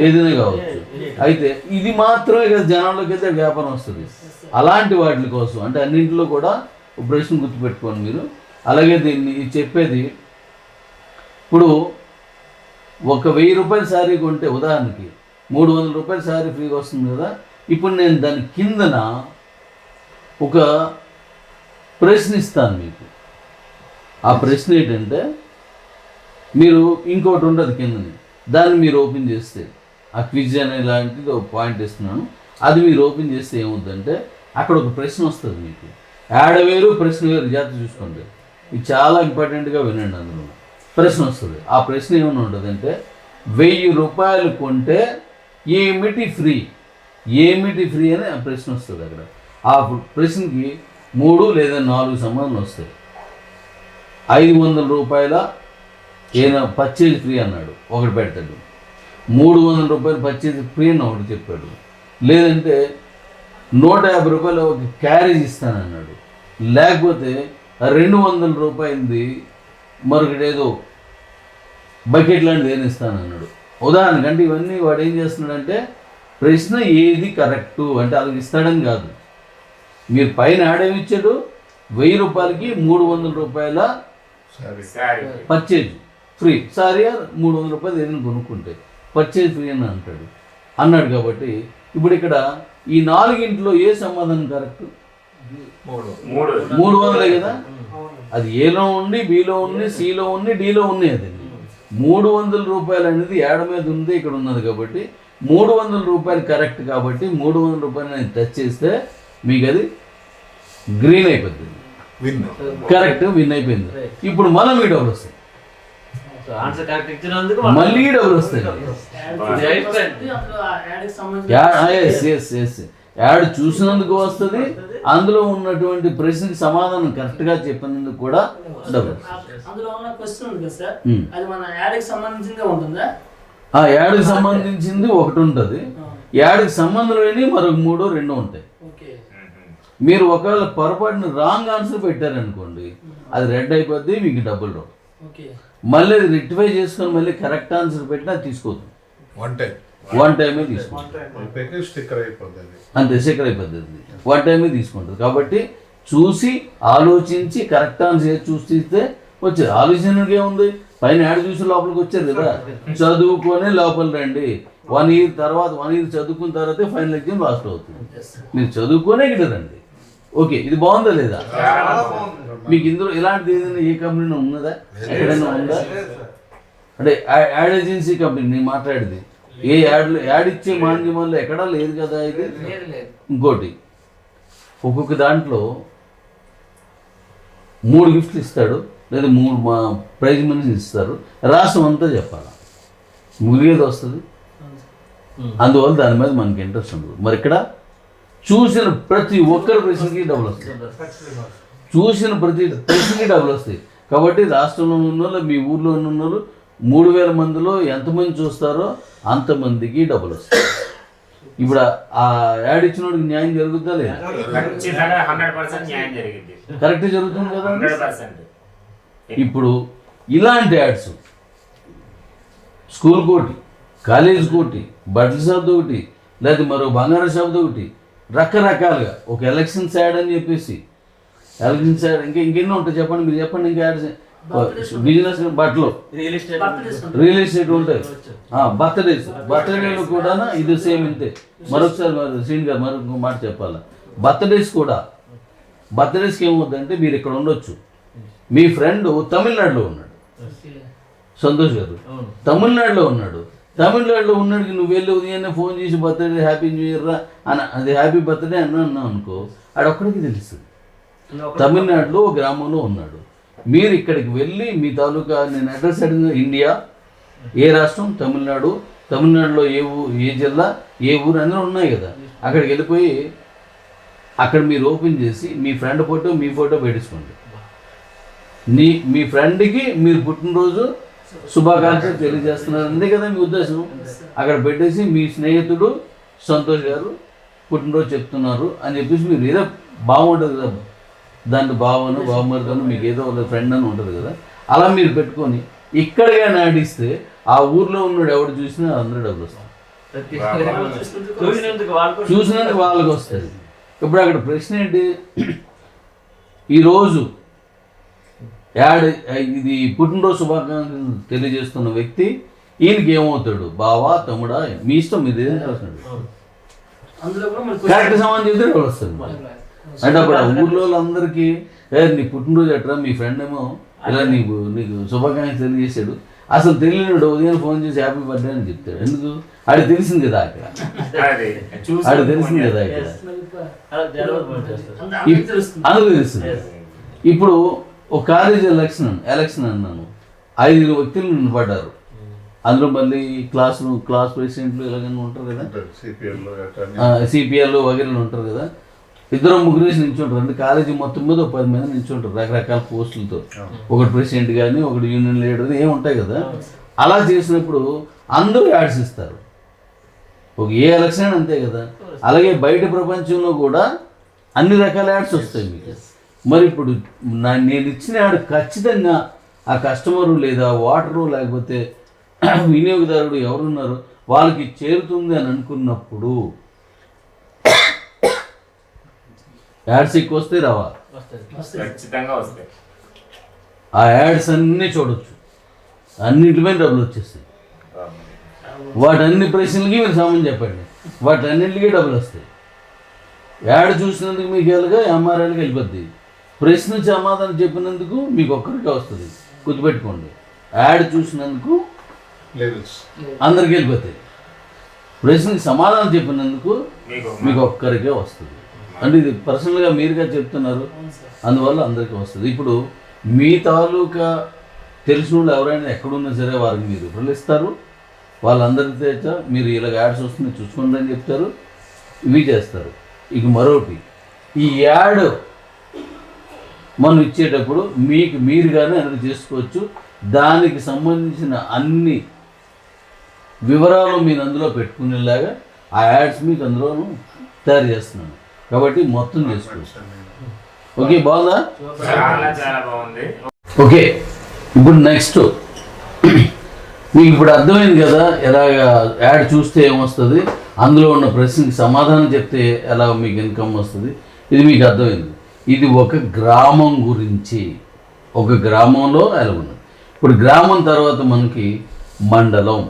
ఏదైనా కావచ్చు. అయితే ఇది మాత్రమే కదా జనాల్లోకి అయితే వ్యాపారం వస్తుంది. అలాంటి వాటి కోసం అంటే అన్నింటిలో కూడా ప్రశ్న గుర్తుపెట్టుకోండి మీరు. అలాగే దీన్ని చెప్పేది, ఇప్పుడు ఒక 1000 రూపాయల శారీ కొంటే ఉదాహరణకి 300 రూపాయల శారీ ఫ్రీగా వస్తుంది కదా. ఇప్పుడు నేను దాని కిందన ఒక ప్రశ్న ఇస్తాను మీకు. ఆ ప్రశ్న ఏంటంటే, మీరు ఇంకోటి ఉంటుంది కిందని, దాన్ని మీరు ఓపెన్ చేస్తే ఆ క్విజ్ అనే లాంటిది ఒక పాయింట్ ఇస్తున్నాను, అది మీరు ఓపెన్ చేస్తే ఏమవుతుందంటే అక్కడ ఒక ప్రశ్న వస్తుంది మీకు. యాడ్ వేరు, ప్రశ్న వేరు, జాగ్రత్త చూసుకోండి. ఇది చాలా ఇంపార్టెంట్గా వినండి. అందులో ప్రశ్న వస్తుంది. ఆ ప్రశ్న ఏమైనా ఉంటుందంటే, 1000 రూపాయలు కొంటే ఏమిటి ఫ్రీ అని ఆ ప్రశ్న వస్తుంది. అక్కడ ఆ ప్రశ్నకి 3 లేదా 4 సమాధానాలు వస్తాయి. 500 రూపాయల ఏదైనా పర్చేజ్ ఫ్రీ అన్నాడు, ఒకటి పెడతాడు. 300 రూపాయలు పర్చేజ్ ఫ్రీ అని ఒకటి చెప్పాడు. లేదంటే 150 రూపాయలు ఒక క్యారేజ్ ఇస్తానన్నాడు. లేకపోతే 200 రూపాయలది మరొకటి ఏదో బకెట్ లాంటిది ఏమి ఇస్తానన్నాడు. ఉదాహరణకి. అంటే ఇవన్నీ వాడు ఏం చేస్తున్నాడంటే, ప్రశ్న ఏది కరెక్టు అంటే అలాగే ఇస్తాడని కాదు. మీరు పైన యాడ్ ఏమి ఇచ్చాడు, 1000 రూపాయలకి 300 రూపాయల పర్చేజ్ ఫ్రీ, సారీ 300 రూపాయలు ఏదైనా కొనుక్కుంటే పర్చేజ్ ఫ్రీ అని అన్నాడు. కాబట్టి ఇప్పుడు ఇక్కడ ఈ 4గింట్లో ఏ సమాధానం కరెక్ట్? 300 కదా. అది ఏలో ఉండి, బిలో ఉంది, సిలో ఉంది, డిలో ఉంది. అది 300 రూపాయలు అనేది యాడ్ మీద ఉంది, ఇక్కడ ఉన్నది. కాబట్టి 300 రూపాయలు కరెక్ట్. కాబట్టి 300 రూపాయలు అనేది టచ్ చేస్తే మీకు అది గ్రీన్ అయిపోతుంది, కరెక్ట్, విన్ అయిపోయింది. ఇప్పుడు మళ్ళీ మీ డబ్బులు వస్తాయి, మళ్ళీ డబ్బులు వస్తాయి. యాడ్ చూసినందుకు వస్తుంది, అందులో ఉన్నటువంటి ప్రశ్నకి సమాధానం కరెక్ట్గా చెప్పినందుకు కూడా డబ్బులు. యాడ్కి సంబంధించింది ఒకటి ఉంటుంది, యాడ్కి సంబంధం లేని మరొక 3, 2 ఉంటాయి. మీరు ఒకవేళ పొరపాటున రాంగ్ ఆన్సర్ పెట్టారనుకోండి, అది రెడ్ అయిపోద్ది, మీకు డబ్బులు రావు. మళ్ళీ అది రెక్టిఫై చేసుకొని మళ్ళీ కరెక్ట్ ఆన్సర్ పెట్టినా తీసుకోదు. వన్ టైమే తీసుకుంటుంది, స్టిక్కర్ అయిపోతుంది. అంతే సెకండ్ అయిపోతుంది, వన్ టైమే తీసుకుంటుంది. కాబట్టి చూసి ఆలోచించి కరెక్ట్ ఆన్సర్ చూస్తే వచ్చేది. ఆలోచనకి ఏముంది, పైన యాడ్ చూసి లోపలికి వచ్చారు కదా, చదువుకొని లోపల రండి. 1 year తర్వాత 1 year చదువుకున్న తర్వాతే ఫైనల్ ఎగ్జామ్ లాస్ట్ అవుతుంది. మీరు చదువుకోనే ఇక్కడ రండి. ఓకే, ఇది బాగుందా లేదా? మీకు ఇందులో ఇలాంటిది ఏదైనా ఏ కంపెనీలో ఉన్నదా, ఎక్కడైనా ఉందా? అంటే యాడ్ ఏజెన్సీ కంపెనీ నేను మాట్లాడేది, ఏ యాడ్ ఇచ్చే మాధ్యమాల్లో ఎక్కడా లేదు కదా ఇది. ఇంకోటి, ఒక్కొక్క దాంట్లో 3 గిఫ్ట్లు ఇస్తాడు, లేదా 3 ప్రైజ్ మనీస్ ఇస్తారు. రాష్ట్రం అంతా చెప్పాలి, ముగియేది వస్తుంది. అందువల్ల దాని మీద మనకి ఇంట్రెస్ట్ ఉండదు. మరి ఇక్కడ చూసిన ప్రతి ఒక్కరి ప్రశ్నకి డబ్బులు వస్తాయి, చూసిన ప్రతి ప్రశ్నకి డబ్బులు వస్తాయి. కాబట్టి రాష్ట్రంలో ఉన్న వాళ్ళు, మీ ఊర్లో ఉన్న వాళ్ళు 3000 మందిలో ఎంతమంది చూస్తారో అంతమందికి డబ్బులు వస్తాయి. ఇప్పుడు ఆ యాడ్ ఇచ్చిన వాడికి న్యాయం జరుగుతుందా లేదా? కరెక్ట్ జరుగుతుంది కదా. ఇప్పుడు ఇలాంటి యాడ్స్ స్కూల్ కోటి, కాలేజ్ కోటి, బట్టల షాప్ ఒకటి, లేదా మరో బంగారం షాప్ ఒకటి, రకరకాలుగా ఒక ఎలక్షన్స్ యాడ్ అని చెప్పేసి, ఎలక్షన్స్ యాడ్ ఇంకెన్నో ఉంటాయి చెప్పండి, మీరు చెప్పండి. ఇంకా యాడ్స్ బిజినెస్, బట్టలు, రియల్ ఎస్టేట్ ఉంటాయి, బర్త్డేలు కూడా ఇది సేమ్ ఇంతే. మరొకసారి శ్రీని గారు మరొక మాట చెప్పాలి. బర్త్డేస్ కూడా, బర్త్డేస్కి ఏమవుతుందంటే మీరు ఇక్కడ ఉండొచ్చు, మీ ఫ్రెండ్ తమిళనాడులో ఉన్నాడు, సంతోష్ గారు తమిళనాడులో ఉన్నాడు. తమిళనాడులో ఉన్నాడికి నువ్వు వెళ్ళి ఉదయాన్నే ఫోన్ చేసి బర్త్డే హ్యాపీ న్యూ ఇయర్ రా అని, అది హ్యాపీ బర్త్డే అన్నావు అనుకో, ఆడొక్కడికి తెలుస్తుంది. తమిళనాడులో ఒక గ్రామంలో ఉన్నాడు, మీరు ఇక్కడికి వెళ్ళి మీ తాలూకా నేను అడ్రస్ అడిగిన ఇండియా, ఏ రాష్ట్రం, తమిళనాడు, తమిళనాడులో ఏ జిల్లా, ఏ ఊరు అన్నీ ఉన్నాయి కదా, అక్కడికి వెళ్ళిపోయి అక్కడ మీరు ఓపెన్ చేసి మీ ఫ్రెండ్ ఫోటో, మీ ఫోటో పెట్టించుకోండి. మీ ఫ్రెండ్కి మీరు పుట్టినరోజు శుభాకాంక్షలు తెలియజేస్తున్నారు, అంతే కదా మీ ఉద్దేశం. అక్కడ పెట్టేసి మీ స్నేహితుడు సంతోష్ గారు పుట్టినరోజు చెప్తున్నారు అని చెప్పేసి మీరు ఏదో బాగుంటుంది కదా, దాంట్లో బావను బావమరుదను మీకు ఏదో ఫ్రెండ్ అని ఉంటుంది కదా, అలా మీరు పెట్టుకొని ఇక్కడగా నాటిస్తే ఆ ఊర్లో ఉన్నాడు ఎవడు చూసినా అందరూ డబ్బులు వస్తాయి, చూసినందుకు వాళ్ళకి వస్తుంది. ఇప్పుడు అక్కడ ప్రశ్న ఏంటి, ఈరోజు యాడ్ ఇది పుట్టినరోజు శుభాకాంక్షలు తెలియజేస్తున్న వ్యక్తి ఈయనకి ఏమవుతాడు, బావా తమ్ముడా మీ ఇష్టం, మీరు ఏదైనా రాసినాడు. కరెక్ట్ సమాధానం చెప్తే డబ్బులు వస్తుంది. అంటే అప్పుడు ఆ ఊర్లో వాళ్ళందరికీ నీ పుట్టినరోజు ఎట్రా, మీ ఫ్రెండ్ ఏమో ఇలా నీకు శుభాకాంక్షలు తెలియజేశాడు, అసలు తెలియనివాడు ఉదయం ఫోన్ చేసి హ్యాపీ బర్త్డే అని చెప్తాడు. ఎందుకు? ఆడికి తెలిసింది కదా అక్కడ, ఆడికి తెలిసింది కదా ఇక్కడ, అందుకు తెలుస్తుంది. ఇప్పుడు ఒక కాలేజ్ ఎలక్షన్ అన్నాను, 5 వ్యక్తులు నిలబడ్డారు. అందులో మళ్ళీ క్లాస్ ప్రెసిడెంట్లు ఇలాగైనా ఉంటారు కదా, సిపిఎల్ వగేరలు ఉంటారు కదా, 2-3 నిల్చుంటారు. అంటే కాలేజీ మొత్తం మీద 10 మంది నిల్చుంటారు రకరకాల పోస్టులతో. ఒకటి ప్రెసిడెంట్ కానీ, ఒకటి యూనియన్ లీడర్ ఏమి ఉంటాయి కదా. అలా చేసినప్పుడు అందరూ యాడ్స్ ఇస్తారు, ఒక ఏ ఎలక్షన్ అంతే కదా. అలాగే బయట ప్రపంచంలో కూడా అన్ని రకాల యాడ్స్ వస్తాయి మీకు. మరి ఇప్పుడు నేను ఇచ్చిన యాడ్ ఖచ్చితంగా ఆ కస్టమరు లేదా ఓటరు లేకపోతే వినియోగదారుడు ఎవరున్నారు వాళ్ళకి చేరుతుంది అని అనుకున్నప్పుడు యాడ్స్ ఎక్కువ వస్తే రావా? ఆ యాడ్స్ అన్నీ చూడొచ్చు, అన్నింటిపైన డబ్బులు వచ్చేస్తాయి. వాటన్ని ప్రశ్నలకి మీరు సమాధానం చెప్పండి, వాటన్నింటికి డబ్బులు వస్తాయి. యాడ్ చూసినందుకు మీకు వెళ్ళగా ఎంఆర్ఐలకి వెళ్ళిపోద్ది, ప్రశ్న సమాధానం చెప్పినందుకు మీకు ఒక్కరికే వస్తుంది. గుర్తుపెట్టుకోండి, యాడ్ చూసినందుకు అందరికి వెళ్ళిపోతాయి, ప్రశ్నకి సమాధానం చెప్పినందుకు మీకు ఒక్కరికే వస్తుంది. అంటే ఇది పర్సనల్గా మీరుగా చెప్తున్నారు, అందువల్ల అందరికీ వస్తుంది. ఇప్పుడు మీ తాలూకా తెలిసిన వాళ్ళు ఎవరైనా ఎక్కడున్నా సరే వారికి మీరు రిఫరల్ ఇస్తారు, వాళ్ళందరితో మీరు ఇలాగ యాడ్స్ వస్తుంది చూసుకోండి అని చెప్తారు, ఇవి చేస్తారు. ఇక మరొకటి, ఈ యాడ్ మనం ఇచ్చేటప్పుడు మీకు మీరుగానే అనేది చేసుకోవచ్చు. దానికి సంబంధించిన అన్ని వివరాలు మీరు అందులో పెట్టుకునేలాగా ఆ యాడ్స్ మీకు అందులో తయారు చేస్తున్నాను. కాబట్టి మొత్తం చేసుకోవచ్చు. ఓకే, బాగుందా? ఓకే, ఇప్పుడు నెక్స్ట్ మీకు ఇప్పుడు అర్థమైంది కదా ఎలాగ యాడ్ చూస్తే ఏమొస్తుంది, అందులో ఉన్న ప్రశ్నకి సమాధానం చెప్తే ఎలా మీకు ఇన్కమ్ వస్తుంది, ఇది మీకు అర్థమైంది. ఇది ఒక గ్రామం గురించి, ఒక గ్రామంలో ఎలా ఉన్నది. ఇప్పుడు గ్రామం తర్వాత మనకి మండలం,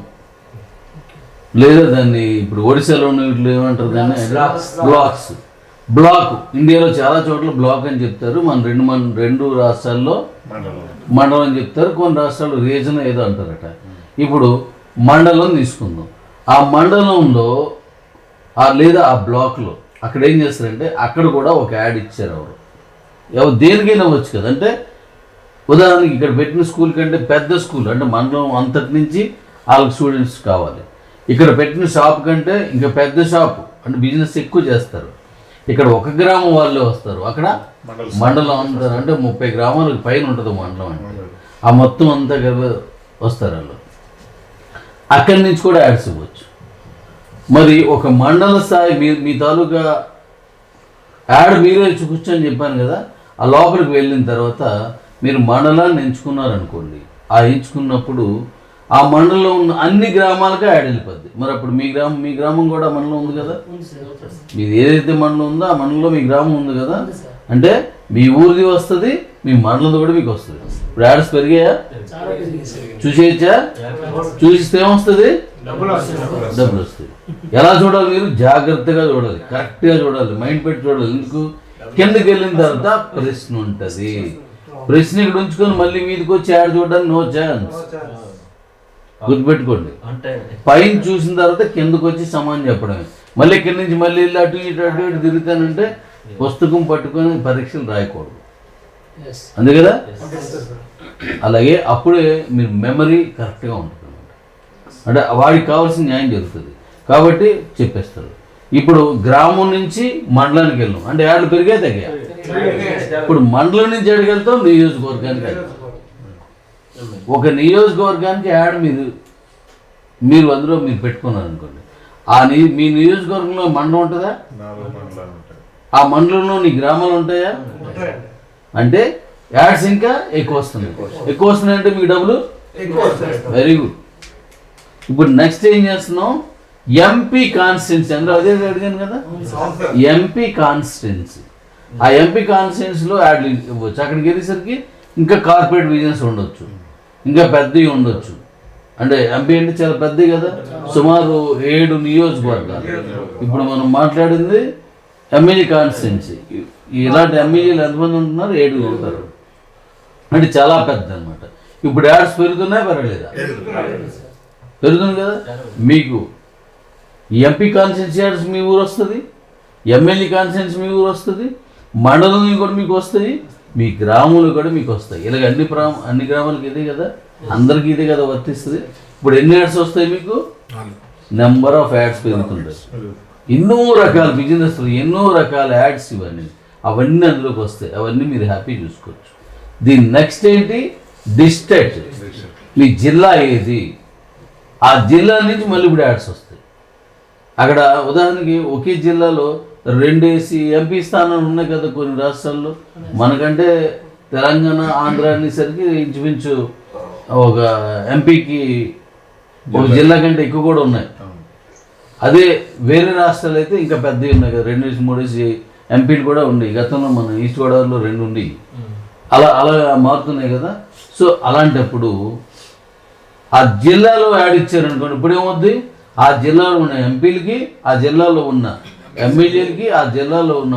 లేదా దాన్ని ఇప్పుడు ఒడిశాలో ఉన్న వీటిలో ఏమంటారు దాన్ని బ్లాక్స్. బ్లాక్ ఇండియాలో చాలా చోట్ల బ్లాక్ అని చెప్తారు. మన రెండు రాష్ట్రాల్లో మండలం అని చెప్తారు, కొన్ని రాష్ట్రాలు రీజన్ ఏదో అంటారట. ఇప్పుడు మండలం తీసుకుందాం. ఆ మండలంలో లేదా ఆ బ్లాక్లో అక్కడ ఏం చేస్తారంటే అక్కడ కూడా ఒక యాడ్ ఇచ్చారు. ఎవరు దేనికైనా వచ్చు కదా. అంటే ఉదాహరణకి ఇక్కడ పెట్టిన స్కూల్ కంటే పెద్ద స్కూల్, అంటే మండలం అంతటి నుంచి వాళ్ళకి స్టూడెంట్స్ కావాలి. ఇక్కడ పెట్టిన షాప్ కంటే ఇంకా పెద్ద షాప్, అంటే బిజినెస్ ఎక్కువ చేస్తారు. ఇక్కడ ఒక గ్రామం వాళ్ళే వస్తారు, అక్కడ మండలం అంటారు. అంటే 30 గ్రామాలకు పైన ఉంటుంది మండలం. అంటే ఆ మొత్తం అంతా కదా వస్తారు వాళ్ళు. అక్కడి నుంచి కూడా యాడ్స్ ఇవ్వచ్చు. మరి ఒక మండల స్థాయి మీ తాలూకా యాడ్ మీరే కూర్చొని చెప్పాను కదా, ఆ లోపలికి వెళ్ళిన తర్వాత మీరు మండలాన్ని ఎంచుకున్నారనుకోండి. ఆ ఎంచుకున్నప్పుడు ఆ మండలంలో ఉన్న అన్ని గ్రామాలకు యాడ్ వెళ్ళిపోద్ది. మరి అప్పుడు మీ గ్రామం కూడా మండలం ఉంది కదా, మీది ఏదైతే మండలం ఉందో ఆ మండలంలో మీ గ్రామం ఉంది కదా. అంటే మీ ఊరిది వస్తుంది, మీ మండలంలో కూడా మీకు వస్తుంది. ఇప్పుడు యాడ్స్ పెరిగాయా, చూసేయచ్చా? చూసిస్తే ఏమొస్తుంది? డబ్బులు వస్తుంది. ఎలా చూడాలి? మీరు జాగ్రత్తగా చూడాలి, కరెక్ట్గా చూడాలి, మైండ్ పెట్టి చూడాలి. ఎందుకు? కిందకి వెళ్ళిన తర్వాత ప్రశ్న ఉంటుంది. ప్రశ్న ఇక్కడ ఉంచుకొని మళ్ళీ మీదకి వచ్చి యాడ్ చూడడానికి నో ఛాన్స్. గుర్తుపెట్టుకోండి. పైన చూసిన తర్వాత కిందకు వచ్చి సమానం చెప్పడమే. మళ్ళీ ఇక్కడి నుంచి మళ్ళీ వెళ్ళి అటు ఇటు తిరుగుతానంటే పుస్తకం పట్టుకొని పరీక్షలు రాయకూడదు. అంతే కదా? అలాగే అప్పుడే మీరు మెమరీ కరెక్ట్గా ఉంటుంది. అంటే వాడికి కావాల్సిన న్యాయం జరుగుతుంది కాబట్టి చెప్పేస్తారు. ఇప్పుడు గ్రామం నుంచి మండలానికి వెళ్ళాం అంటే యాడ్లు పెరిగే తగ్గా. ఇప్పుడు మండలం నుంచి ఎక్కడికి వెళ్తాం? నియోజకవర్గానికి వెళ్తాం. ఒక నియోజకవర్గానికి యాడ్ మీరు అందులో మీరు పెట్టుకున్నారు అనుకోండి. మీ నియోజకవర్గంలో మండలం ఉంటుందా? ఆ మండలంలో నీ గ్రామాలు ఉంటాయా? అంటే యాడ్స్ ఇంకా ఎక్కువ వస్తున్నాయి అంటే మీకు డబ్బులు వెరీ గుడ్. ఇప్పుడు నెక్స్ట్ ఏం చేస్తున్నాం? MP constituency. అందులో అదే అడిగాను కదా, ఎంపీ కాన్స్టిట్యున్సీ. ఆ ఎంపీ కాన్స్టిట్యున్సీలో యాడ్లు ఇవ్వచ్చు. అక్కడికి వెళ్ళేసరికి ఇంకా కార్పొరేట్ బిజినెస్ ఉండొచ్చు, ఇంకా పెద్దవి ఉండొచ్చు. అంటే ఎంపీ అంటే చాలా పెద్దవి కదా, సుమారు 7 నియోజకవర్గాలు. ఇప్పుడు మనం మాట్లాడింది ఎమ్మెల్యే కాన్స్టిట్యున్సీ. ఇలాంటి ఎమ్మెల్యేలు ఎంతమంది ఉంటున్నారు? 7 ఉంటారు. అంటే చాలా పెద్ద అనమాట. ఇప్పుడు యాడ్స్ పెరుగుతున్నాయా పెరగలేదా? పెరుగుతుంది కదా. మీకు ఎంపీ కాన్స్టిట్యున్సీ యాడ్స్ మీ ఊరు వస్తుంది, ఎమ్మెల్యే కాన్స్టిట్యున్సీ మీ ఊరు వస్తుంది, మండలం కూడా మీకు వస్తాయి, మీ గ్రామాలు కూడా మీకు వస్తాయి. ఇలాగ అన్ని గ్రామాలకి ఇదే కదా, అందరికీ ఇదే కదా వర్తిస్తుంది. ఇప్పుడు ఎన్ని యాడ్స్ వస్తాయి మీకు? నెంబర్ ఆఫ్ యాడ్స్ పెరుగుతుంటాయి. ఎన్నో రకాల బిజినెస్లు, ఎన్నో రకాల యాడ్స్, అవన్నీ అందులోకి వస్తాయి. అవన్నీ మీరు హ్యాపీ చూసుకోవచ్చు. దీని నెక్స్ట్ ఏంటి? డిస్ట్రిక్ట్. మీ జిల్లా ఏది? ఆ జిల్లా నుంచి మళ్ళీ ఇప్పుడు యాడ్స్ వస్తాయి. అక్కడ ఉదాహరణకి ఒకే జిల్లాలో 2 ఎంపీ స్థానాలు ఉన్నాయి కదా కొన్ని రాష్ట్రాల్లో. మనకంటే తెలంగాణ, ఆంధ్ర అనేసరికి ఇంచుమించు ఒక ఎంపీకి ఒక జిల్లా కంటే ఎక్కువ కూడా ఉన్నాయి. అదే వేరే రాష్ట్రాలు అయితే ఇంకా పెద్దవి ఉన్నాయి కదా, 2-3 ఎంపీలు కూడా ఉన్నాయి. గతంలో మన ఈస్ట్ గోదావరిలో 2 ఉన్నాయి. అలా మారుతున్నాయి కదా. సో అలాంటప్పుడు ఆ జిల్లాలో యాడ్ ఇచ్చారనుకోండి, ఇప్పుడు ఏమవుద్ది? ఆ జిల్లాలో ఉన్న ఎంపీలకి, ఆ జిల్లాలో ఉన్న ఎమ్మెల్యేలకి, ఆ జిల్లాలో ఉన్న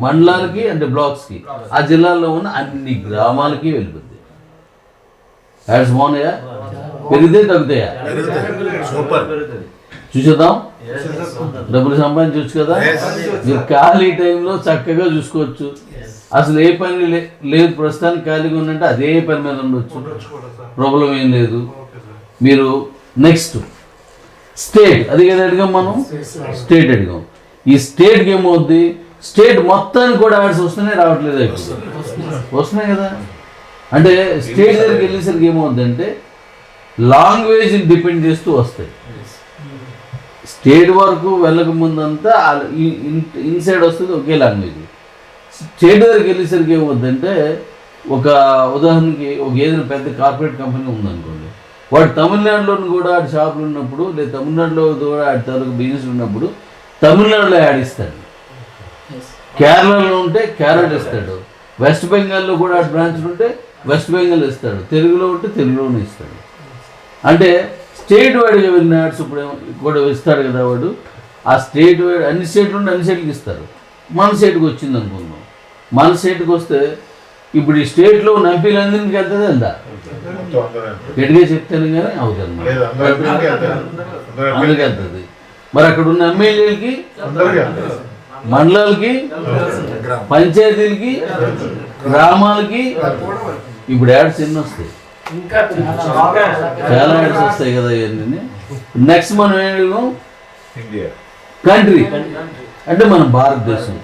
మండలాలకి అంటే బ్లాక్స్కి, ఆ జిల్లాలో ఉన్న అన్ని గ్రామాలకి వెళ్ళిపోద్ది. యాడ్స్ బాగున్నాయా? పెరిగితే తగ్గుతాయా? చూసేద్దాం. డబ్బులు సంపాదించవచ్చు కదా. మీరు ఖాళీ టైంలో చక్కగా చూసుకోవచ్చు. అసలు ఏ పని లేదు, ప్రస్తుతానికి ఖాళీగా ఉందంటే అదే పని మీద ఉండొచ్చు, ప్రాబ్లం ఏం లేదు. మీరు నెక్స్ట్ స్టేట్, అది కదా అడిగాం మనం, స్టేట్ అడిగాం. ఈ స్టేట్కి ఏమవుద్ది? స్టేట్ మొత్తానికి కూడా యాడ్స్ వస్తున్నాయి, రావట్లేదు? వస్తున్నాయి కదా. అంటే స్టేట్ దగ్గరికి వెళ్ళేసరికి ఏమవుద్ది అంటే లాంగ్వేజ్ డిపెండ్ చేస్తూ వస్తాయి. స్టేట్ వరకు వెళ్ళక ముందంతా ఇన్సైడ్ వస్తుంది ఒకే లాంగ్వేజ్. స్టేట్ దగ్గరికి వెళ్ళేసరికి ఏమవుద్దంటే ఒక ఉదాహరణకి ఒక ఏదైనా పెద్ద కార్పొరేట్ కంపెనీ ఉందనుకోండి, వాడు తమిళనాడులోని కూడా ఆడి షాపులు ఉన్నప్పుడు లేదా తమిళనాడులో కూడా ఆడి తాలూకు బిజినెస్ ఉన్నప్పుడు తమిళనాడులో యాడ్ ఇస్తాడు, కేరళలో ఉంటే కేరళ ఇస్తాడు, వెస్ట్ బెంగాల్లో కూడా ఆడి బ్రాంచ్లు ఉంటే వెస్ట్ బెంగాల్ ఇస్తాడు, తెలుగులో ఉంటే తెలుగులోనే ఇస్తాడు. అంటే స్టేట్ వైడ్గా వెళ్ళిన యాడ్స్ ఇప్పుడు కూడా ఇస్తాడు కదా వాడు. ఆ స్టేట్ వైడ్ అన్ని స్టేట్లు ఉంటే అన్ని స్టేట్కి ఇస్తారు. మన స్టేట్కి వచ్చింది అనుకుందాం, మన స్టేట్కి వస్తే ఇప్పుడు ఈ స్టేట్లో ఉన్న ఎంపీలందరికీ వెళ్తుంది వెళ్దా గట్టిగా చెప్తాను కానీ అవుతుంది అందరికి వెళ్తుంది. మరి అక్కడ ఉన్న ఎమ్మెల్యేలకి, మండలాలకి, పంచాయతీలకి, గ్రామాలకి ఇప్పుడు యాడ్స్ ఎన్ని వస్తాయి? చాలా యాడ్స్ వస్తాయి కదా ఇవన్నీ. నెక్స్ట్ మనం ఏమో కంట్రీ అంటే మన భారతదేశం.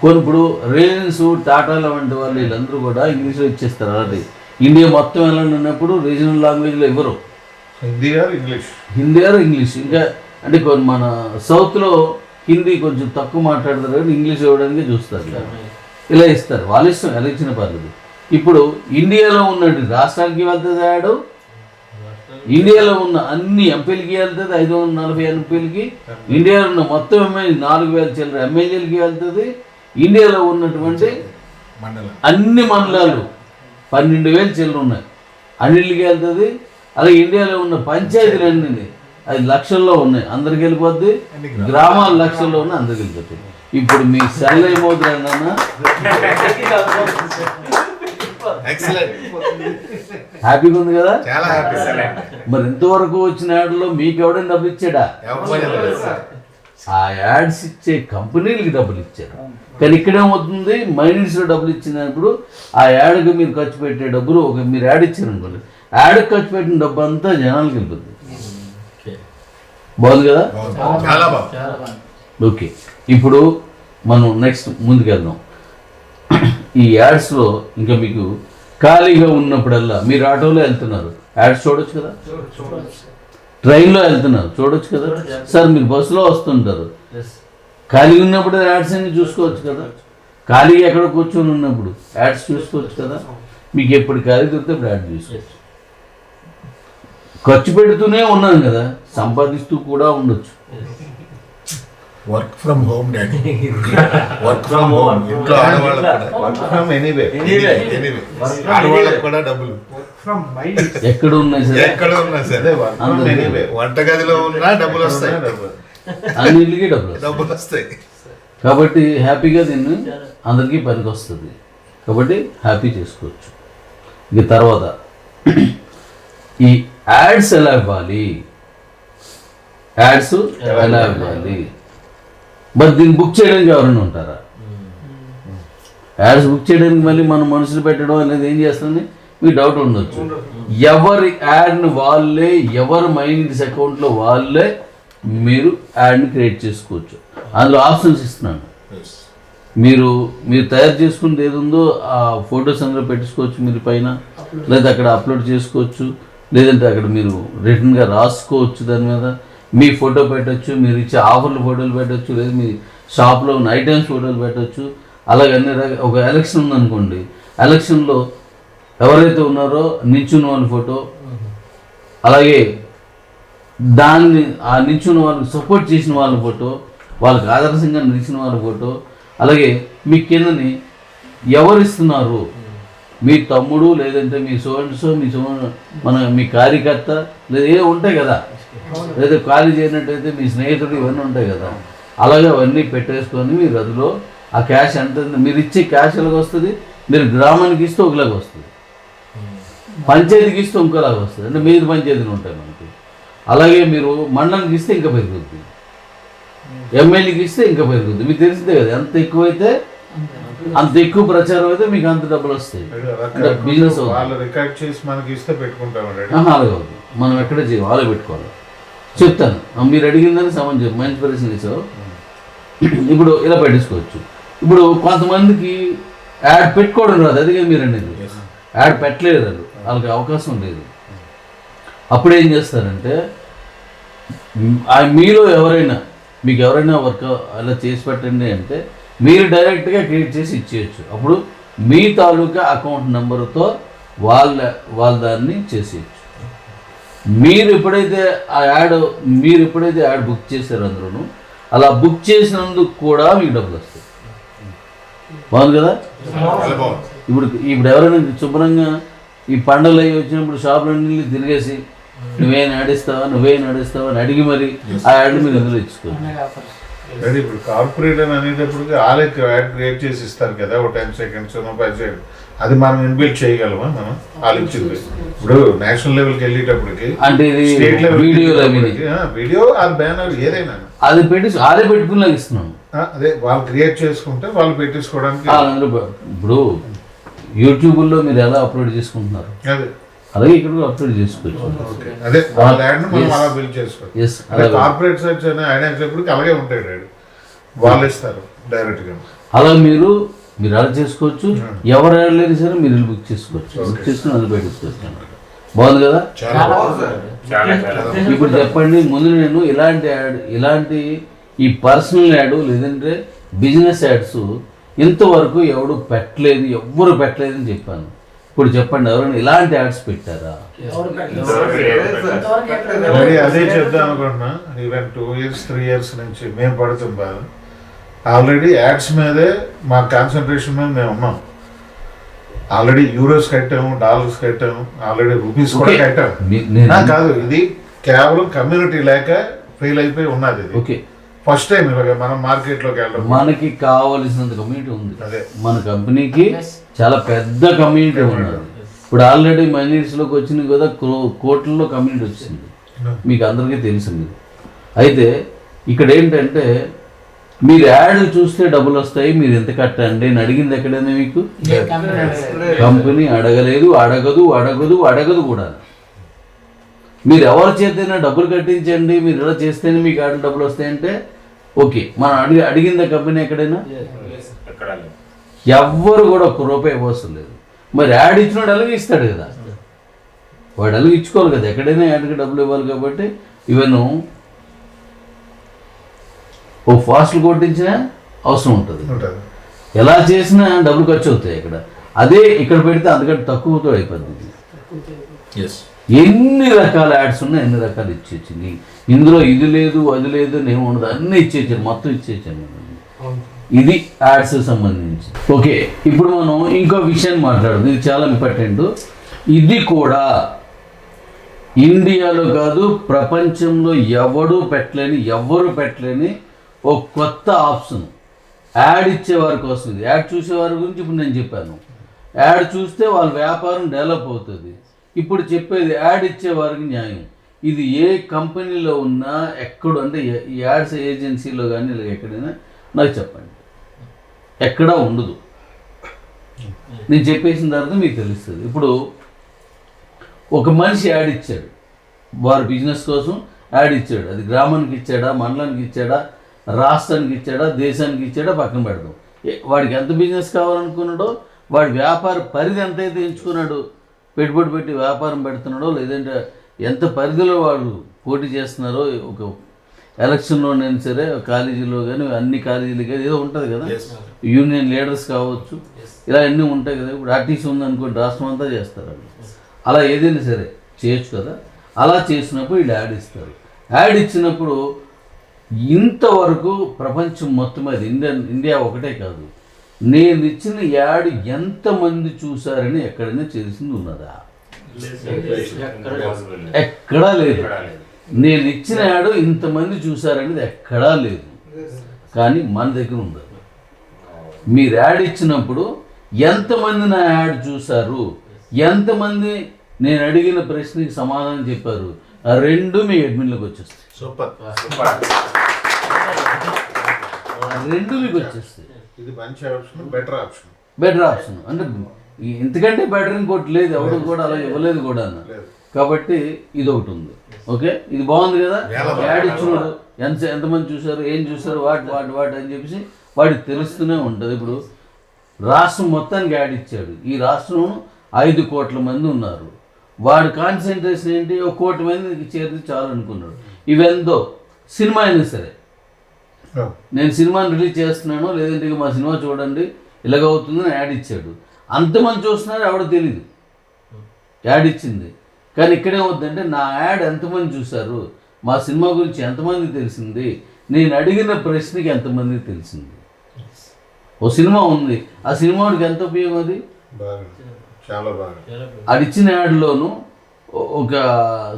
కొన్ని ఇప్పుడు రిలయన్స్, టాటాల వంటి వాళ్ళు వీళ్ళందరూ కూడా ఇంగ్లీష్లో ఇచ్చేస్తారు. అలాంటి ఇండియా మొత్తం ఎలా ఉన్నప్పుడు రీజనల్ లాంగ్వేజ్లో ఇవ్వరు, హిందీ ఆర్ ఇంగ్లీష్. ఇంకా అంటే కొన్ని మన సౌత్లో హిందీ కొంచెం తక్కువ మాట్లాడతారు కానీ ఇంగ్లీష్ ఇవ్వడానికి చూస్తారు, ఇలా ఇస్తారు. వాళ్ళ ఇష్టం, ఎలా ఇచ్చిన పర్లేదు. ఇప్పుడు ఇండియాలో ఉన్న రాష్ట్రానికి వెళ్తుంది యాడ్, ఇండియాలో ఉన్న అన్ని ఎంపీలకి వెళ్తుంది, 540 ఎంపీలకి, ఇండియాలో ఉన్న మొత్తం ఎమ్మెల్యే 4000 చిల్లర ఎమ్మెల్యేలకి వెళ్తుంది, ఇండియాలో ఉన్నటువంటి అన్ని మండలాలు 12,000 చిల్లర ఉన్నాయి అన్నింటికి వెళ్తుంది. అలాగే ఇండియాలో ఉన్న పంచాయతీలు అన్ని అది లక్షల్లో ఉన్నాయి, అందరికి వెళ్ళిపోద్ది. గ్రామాలు లక్షల్లో ఉన్నాయి, అందరికి వెళ్ళిపోతుంది. ఇప్పుడు మీ సెల్ ఏమవుతుంది అన్న, హ్యాపీగా ఉంది కదా? మరి ఇంతవరకు వచ్చిన యాడ్లో మీకు ఎవడైనా డబ్బులు ఇచ్చాడా? ఆ యాడ్స్ ఇచ్చే కంపెనీలకి డబ్బులు ఇచ్చారు. కానీ ఇక్కడేమవుతుంది, మైనస్లో డబ్బులు ఇచ్చినప్పుడు ఆ యాడ్కి మీరు ఖర్చు పెట్టే డబ్బులు మీరు యాడ్ ఇచ్చారు అనుకోండి, యాడ్కి ఖర్చు పెట్టిన డబ్బు అంతా జనాలకి వెళ్ళిపోతుంది. బాగుంది కదా? ఓకే, ఇప్పుడు మనం నెక్స్ట్ ముందుకెళ్దాం. ఈ యాడ్స్లో ఇంకా మీకు ఖాళీగా ఉన్నప్పుడల్లా మీరు ఆటోలో వెళ్తున్నారు, యాడ్స్ చూడొచ్చు కదా, ట్రైన్లో వెళ్తున్నారు చూడొచ్చు కదా, సార్ మీరు బస్సులో వస్తుంటారు, ఖాళీగా ఉన్నప్పుడు యాడ్స్ అన్ని చూసుకోవచ్చు కదా, ఖాళీగా ఎక్కడ కూర్చొని ఉన్నప్పుడు యాడ్స్ చూసుకోవచ్చు కదా. మీకు ఎప్పుడు ఖాళీ దొరికితే ఇప్పుడు యాడ్ చూసుకోవచ్చు. ఖర్చు పెడుతూనే ఉన్నాను కదా, సంపాదిస్తూ కూడా ఉండొచ్చు. Work from home daddy, work from home. ఇంట్లో ఆడవాళ్ళకి కూడా డబ్బులు ఎక్కడ ఉన్నాయి సార్, ఎక్కడ ఉన్నా సరే వంటగదిలో ఉన్నా డబ్బులు వస్తాయి, అన్నింటికి డబ్బులు వస్తాయి. కాబట్టి హ్యాపీగా దీన్ని అందరికీ పనికి వస్తుంది. కాబట్టి హ్యాపీ చేసుకోవచ్చు. ఇక తర్వాత ఈ యాడ్స్ ఎలా ఇవ్వాలి, యాడ్స్ ఎలా ఇవ్వాలి, మరి దీన్ని బుక్ చేయడానికి ఎవరైనా ఉంటారా? యాడ్స్ బుక్ చేయడానికి మళ్ళీ మనం మనుషులు పెట్టడం అనేది ఏం చేస్తుంది మీకు డౌట్ ఉండొచ్చు. ఎవరి యాడ్ని వాళ్ళే, ఎవరి మైండ్స్ అకౌంట్లో వాళ్ళే మీరు యాడ్ని క్రియేట్ చేసుకోవచ్చు. అందులో ఆప్షన్స్ ఇస్తున్నాను. మీరు తయారు చేసుకున్నది ఏది ఉందో ఆ ఫొటోస్ అందులో పెట్టుకోవచ్చు మీరు పైన, లేదా అక్కడ అప్లోడ్ చేసుకోవచ్చు, లేదంటే అక్కడ మీరు రిటర్న్గా రాసుకోవచ్చు. దాని మీద మీ ఫోటో పెట్టచ్చు, మీరు ఇచ్చే ఆఫర్లు ఫోటోలు పెట్టచ్చు, లేదా మీ షాప్లో ఉన్న ఐటమ్స్ ఫోటోలు పెట్టచ్చు. అలాగే అన్ని ఒక ఎలక్షన్ ఉందనుకోండి, ఎలక్షన్లో ఎవరైతే ఉన్నారో నిల్చున్న వాళ్ళ ఫోటో, అలాగే దాన్ని ఆ నిల్చున్న వాళ్ళకి సపోర్ట్ చేసిన వాళ్ళ ఫోటో, వాళ్ళకి ఆదర్శంగా నిలిచిన వాళ్ళ ఫోటో, అలాగే మీ కిందని ఎవరు ఇస్తున్నారు, మీ తమ్ముడు, లేదంటే మీ మీ కార్యకర్త, లేదా ఏ ఉంటాయి కదా, లేదా ఖాళీ చేయనట్టయితే మీ స్నేహితుడు, ఇవన్నీ ఉంటాయి కదా. అలాగే అవన్నీ పెట్టేసుకొని మీరు అందులో ఆ క్యాష్ ఎంత, మీరు ఇచ్చే క్యాష్ ఎలాగ వస్తుంది, మీరు గ్రామానికి ఇస్తే ఒకలాగా వస్తుంది, పంచాయతీకి ఇస్తే ఇంకోలాగా వస్తుంది. అంటే మీది పంచాయతీలు ఉంటాయి మనకి. అలాగే మీరు మండలానికి ఇస్తే ఇంకా పెరుగుద్ది, ఎమ్మెల్యేకి ఇస్తే ఇంకా పెరుగుద్ది. మీకు తెలిసిందే కదా, ఎంత ఎక్కువైతే అంత ఎక్కువ ప్రచారం అయితే మీకు అంత డబ్బులు వస్తాయి. అంటే బిజినెస్ అలాగే అవుతుంది. మనం ఎక్కడ చేయాలి, వాళ్ళే పెట్టుకోవాలి. చెప్తాను, మీరు అడిగిందని సంబంధించి మంచి ప్రశ్న ఇచ్చావు. ఇప్పుడు ఇలా పెట్టించుకోవచ్చు. ఇప్పుడు కొంతమందికి యాడ్ పెట్టుకోవడం రాదు, అదిగా మీరు అనేది యాడ్ పెట్టలేదు, అది వాళ్ళకి అవకాశం లేదు. అప్పుడు ఏం చేస్తారంటే, మీలో ఎవరైనా మీకు ఎవరైనా వర్క్ అలా చేసి పెట్టండి అంటే మీరు డైరెక్ట్గా క్రియేట్ చేసి ఇచ్చేయచ్చు. అప్పుడు మీ తాలూకా అకౌంట్ నెంబర్తో వాళ్ళ దాన్ని చేసేయచ్చు. మీరు ఎప్పుడైతే యాడ్ బుక్ చేశారో అందరూ అలా బుక్ చేసినందుకు కూడా మీకు డబ్బులు వస్తాయి. బాగుంది కదా? చాలా బాగుంది. ఇప్పుడు ఎవరైనా శుభ్రంగా ఈ పండుగలు అవి వచ్చినప్పుడు షాపులన్నీ తిరిగేసి నువ్వేం ఆడిస్తావా అని అడిగి మరి ఆ యాడ్ మీరు ఎందులో ఇచ్చుకోవాలి. అంటే ఇప్పుడు కార్పొరేట్ అని అనేటప్పటికి వాళ్ళే యాడ్ క్రియేట్ చేసి ఇస్తారు కదా, ఒక 10 seconds 5 seconds. అది మనం ఇన్బిల్డ్ చేయగలమా మనం? వాళ్ళు ఇచ్చింది ఇప్పుడు నేషనల్ లెవెల్కి వెళ్ళేటప్పటికి అంటే ఇది state level video video or banner ఏదైనా అది ఆడే పెట్టుకుని ఇస్తున్నాను. అదే వాళ్ళు క్రియేట్ చేసుకుంటే వాళ్ళు పెట్టేసుకోవడానికి. ఇప్పుడు యూట్యూబ్లో మీరు ఎలా అప్లోడ్ చేసుకుంటున్నారు అదే అలాగే ఇక్కడ కూడా అప్లోడ్ చేసుకోవచ్చు. అదే వాళ్ళ యాడ్ మనం అలా బిల్డ్ చేసుకోవచ్చు. ఎస్, అదే కార్పొరేట్ సైట్స్ అని ఆయన వచ్చేప్పటికి అలాగే ఉంటాయి యాడ్, వాళ్ళు ఇస్తారు డైరెక్ట్ గా. అలా మీరు అలా చేసుకోవచ్చు. ఎవరు యాడ్ లేని సరే మీరు బుక్ చేసుకోవచ్చు. బుక్ చేసుకుని అది పెట్టేసుకోవచ్చు. బాగుంది కదా? ఇప్పుడు చెప్పండి, ముందు నేను ఇలాంటి ఈ పర్సనల్ యాడ్ లేదంటే బిజినెస్ యాడ్స్ ఇంతవరకు ఎవ్వరు పెట్టలేదని చెప్పాను. ఇప్పుడు చెప్పండి, ఎవరైనా ఇలాంటి యాడ్స్ పెట్టారా? అదే చెప్దాం అనుకుంటున్నా. ఈవెన్ 2 years 3 years నుంచి మేము పడుతుంది బాగా. ఆల్రెడీ యాడ్స్ మీదే మా కాన్సన్ట్రేషన్ మీద మేము ఉన్నాం. ఆల్రెడీ యూరోస్ కట్టాము, డాలర్స్ కట్టాము, ఆల్రెడీ రూపీస్ కూడా కట్టాము. కాదు, ఇది కేవలం కమ్యూనిటీ లేక ఫెయిల్ అయిపోయి ఉన్నది. ఇది ఓకే, ఫస్ట్ టైం ఇలాగ మనం మార్కెట్లోకి వెళ్ళడం. మనకి కావలసినంత కమ్యూనిటీ ఉంది. అదే మన కంపెనీకి చాలా పెద్ద కమ్యూనిటీ ఉన్నది. ఇప్పుడు ఆల్రెడీ మైనీస్లోకి వచ్చింది కదా, కోట్లలో కమ్యూనిటీ వచ్చింది, మీకు అందరికీ తెలిసింది. అయితే ఇక్కడ ఏంటంటే మీరు యాడ్ చూస్తే డబ్బులు వస్తాయి, మీరు ఎంత కట్టండి అని అడిగింది ఎక్కడైనా మీకు? కంపెనీ అడగదు కూడా. మీరు ఎవరి చేతైనా డబ్బులు కట్టించండి, మీరు ఇలా చేస్తేనే మీకు యాడ్ డబ్బులు వస్తాయంటే ఓకే. మనం అడిగిందా కంపెనీ ఎక్కడైనా? ఎవ్వరు కూడా ₹1 ఇవ్వవసరం లేదు. మరి యాడ్ ఇచ్చినోడు అలాగే ఇస్తాడు కదా, వాడు అలాగే ఇచ్చుకోవాలి కదా. ఎక్కడైనా యాడ్కి డబ్బులు ఇవ్వాలి కాబట్టి ఈవెన్ ఓ ఫాస్ట్లు కొట్టించినా అవసరం ఉంటుంది. ఎలా చేసినా డబ్బులు ఖర్చు అవుతాయి ఇక్కడ. అదే ఇక్కడ పెడితే అందుకంటే తక్కువతో అయిపోద్ది. ఎన్ని రకాల యాడ్స్ ఉన్నాయి, ఎన్ని రకాలు ఇచ్చేచ్చింది. ఇందులో ఇది లేదు అది లేదు అని ఏమి ఉండదు, అన్నీ ఇచ్చేచ్చాను, మొత్తం ఇచ్చేచ్చాను. ఇది యాడ్స్ సంబంధించి. ఓకే, ఇప్పుడు మనం ఇంకో విషయాన్ని మాట్లాడదు, ఇది చాలా ఇంపార్టెంట్. ఇది కూడా ఇండియాలో కాదు ప్రపంచంలో ఎవరు పెట్టలేని ఒక కొత్త ఆప్షన్ యాడ్ ఇచ్చేవారి కోసం. ఇది యాడ్ చూసేవారి గురించి ఇప్పుడు నేను చెప్పాను. యాడ్ చూస్తే వాళ్ళ వ్యాపారం డెవలప్ అవుతుంది. ఇప్పుడు చెప్పేది యాడ్ ఇచ్చేవారికి న్యాయం. ఇది ఏ కంపెనీలో ఉన్నా అంటే ఈ యాడ్స్ ఏజెన్సీలో కానీ ఇలా ఎక్కడైనా నాకు చెప్పండి, ఎక్కడా ఉండదు. నేను చెప్పేసిన తర్వాత మీకు తెలుస్తుంది. ఇప్పుడు ఒక మనిషి యాడ్ ఇచ్చాడు, వారి బిజినెస్ కోసం యాడ్ ఇచ్చాడు. అది గ్రామానికి ఇచ్చాడా, మండలానికి ఇచ్చాడా, రాష్ట్రానికి ఇచ్చాడా, దేశానికి ఇచ్చాడా పక్కన పెడదాం. వాడికి ఎంత బిజినెస్ కావాలనుకున్నాడో, వాడి వ్యాపార పరిధి ఎంతైతే ఎంచుకున్నాడు, పెట్టుబడి పెట్టి వ్యాపారం పెడుతున్నాడో, లేదంటే ఎంత పరిధిలో వాళ్ళు పోటీ చేస్తున్నారో, ఒక ఎలక్షన్లోనైనా సరే కాలేజీలో కానీ అన్ని కాలేజీలు కానీ ఏదో ఉంటుంది కదా, యూనియన్ లీడర్స్ కావచ్చు, ఇలా అన్నీ ఉంటాయి కదా. ఇప్పుడు ఆర్టీసీ ఉందనుకోండి, రాష్ట్రం అంతా చేస్తారు. అలా ఏదైనా సరే చేయొచ్చు కదా. అలా చేసినప్పుడు వీళ్ళు యాడ్ ఇస్తారు. యాడ్ ఇచ్చినప్పుడు ఇంతవరకు ప్రపంచం మొత్తం మీద ఇండియా ఒకటే కాదు, నేను ఇచ్చిన యాడ్ ఎంతమంది చూసారని ఎక్కడైనా తెలిసింది ఉన్నదా? ఎక్కడా లేదు. నేను ఇచ్చిన యాడ్ ఇంతమంది చూసారనేది ఎక్కడా లేదు. కానీ మన దగ్గర ఉంది. మీరు యాడ్ ఇచ్చినప్పుడు ఎంతమంది నా యాడ్ చూసారు, ఎంతమంది నేను అడిగిన ప్రశ్నకి సమాధానం చెప్పారు, ఆ రెండు మీ అడ్మిన్లోకి వచ్చేస్తాయి. సూపర్, రెండు మీకు వచ్చేస్తాయి. ఇది మంచి ఆప్షన్, బెటర్ ఆప్షన్. అంటే ఇంతకంటే బెటర్ ఇంకోటి లేదు, ఎవరు కూడా అలా ఇవ్వలేదు కూడా. కాబట్టి ఇది ఒకటి ఉంది. ఓకే, ఇది బాగుంది కదా. యాడ్ ఇచ్చినాడు, ఎంతమంది చూసారు, ఏం చూసారు, వాటి అని చెప్పేసి వాడికి తెలుస్తూనే ఉంటుంది. ఇప్పుడు రాష్ట్రం మొత్తానికి యాడ్ ఇచ్చాడు. ఈ రాష్ట్రం 5 కోట్ల మంది ఉన్నారు. వాడు కాన్సన్ట్రేషన్ ఏంటి, 1 కోటి మందికి చేరితే చాలు అనుకున్నాడు. ఇవెంతో సినిమా అయినా సరే, నేను సినిమాని రిలీజ్ చేస్తున్నాను, లేదంటే మా సినిమా చూడండి ఇలాగవుతుందని యాడ్ ఇచ్చాడు. అంతమంది చూస్తున్నారు, ఎవడో తెలీదు యాడ్ ఇచ్చింది. కానీ ఇక్కడేమవుతుందంటే నా యాడ్ ఎంతమంది చూశారు, మా సినిమా గురించి ఎంతమంది తెలిసింది, నేను అడిగిన ప్రశ్నకి ఎంతమంది తెలిసింది. ఓ సినిమా ఉంది, ఆ సినిమాకి ఎంత ఉపయోగం అది, బాగా చాలా బాగా. అది ఇచ్చిన యాడ్లోనూ ఒక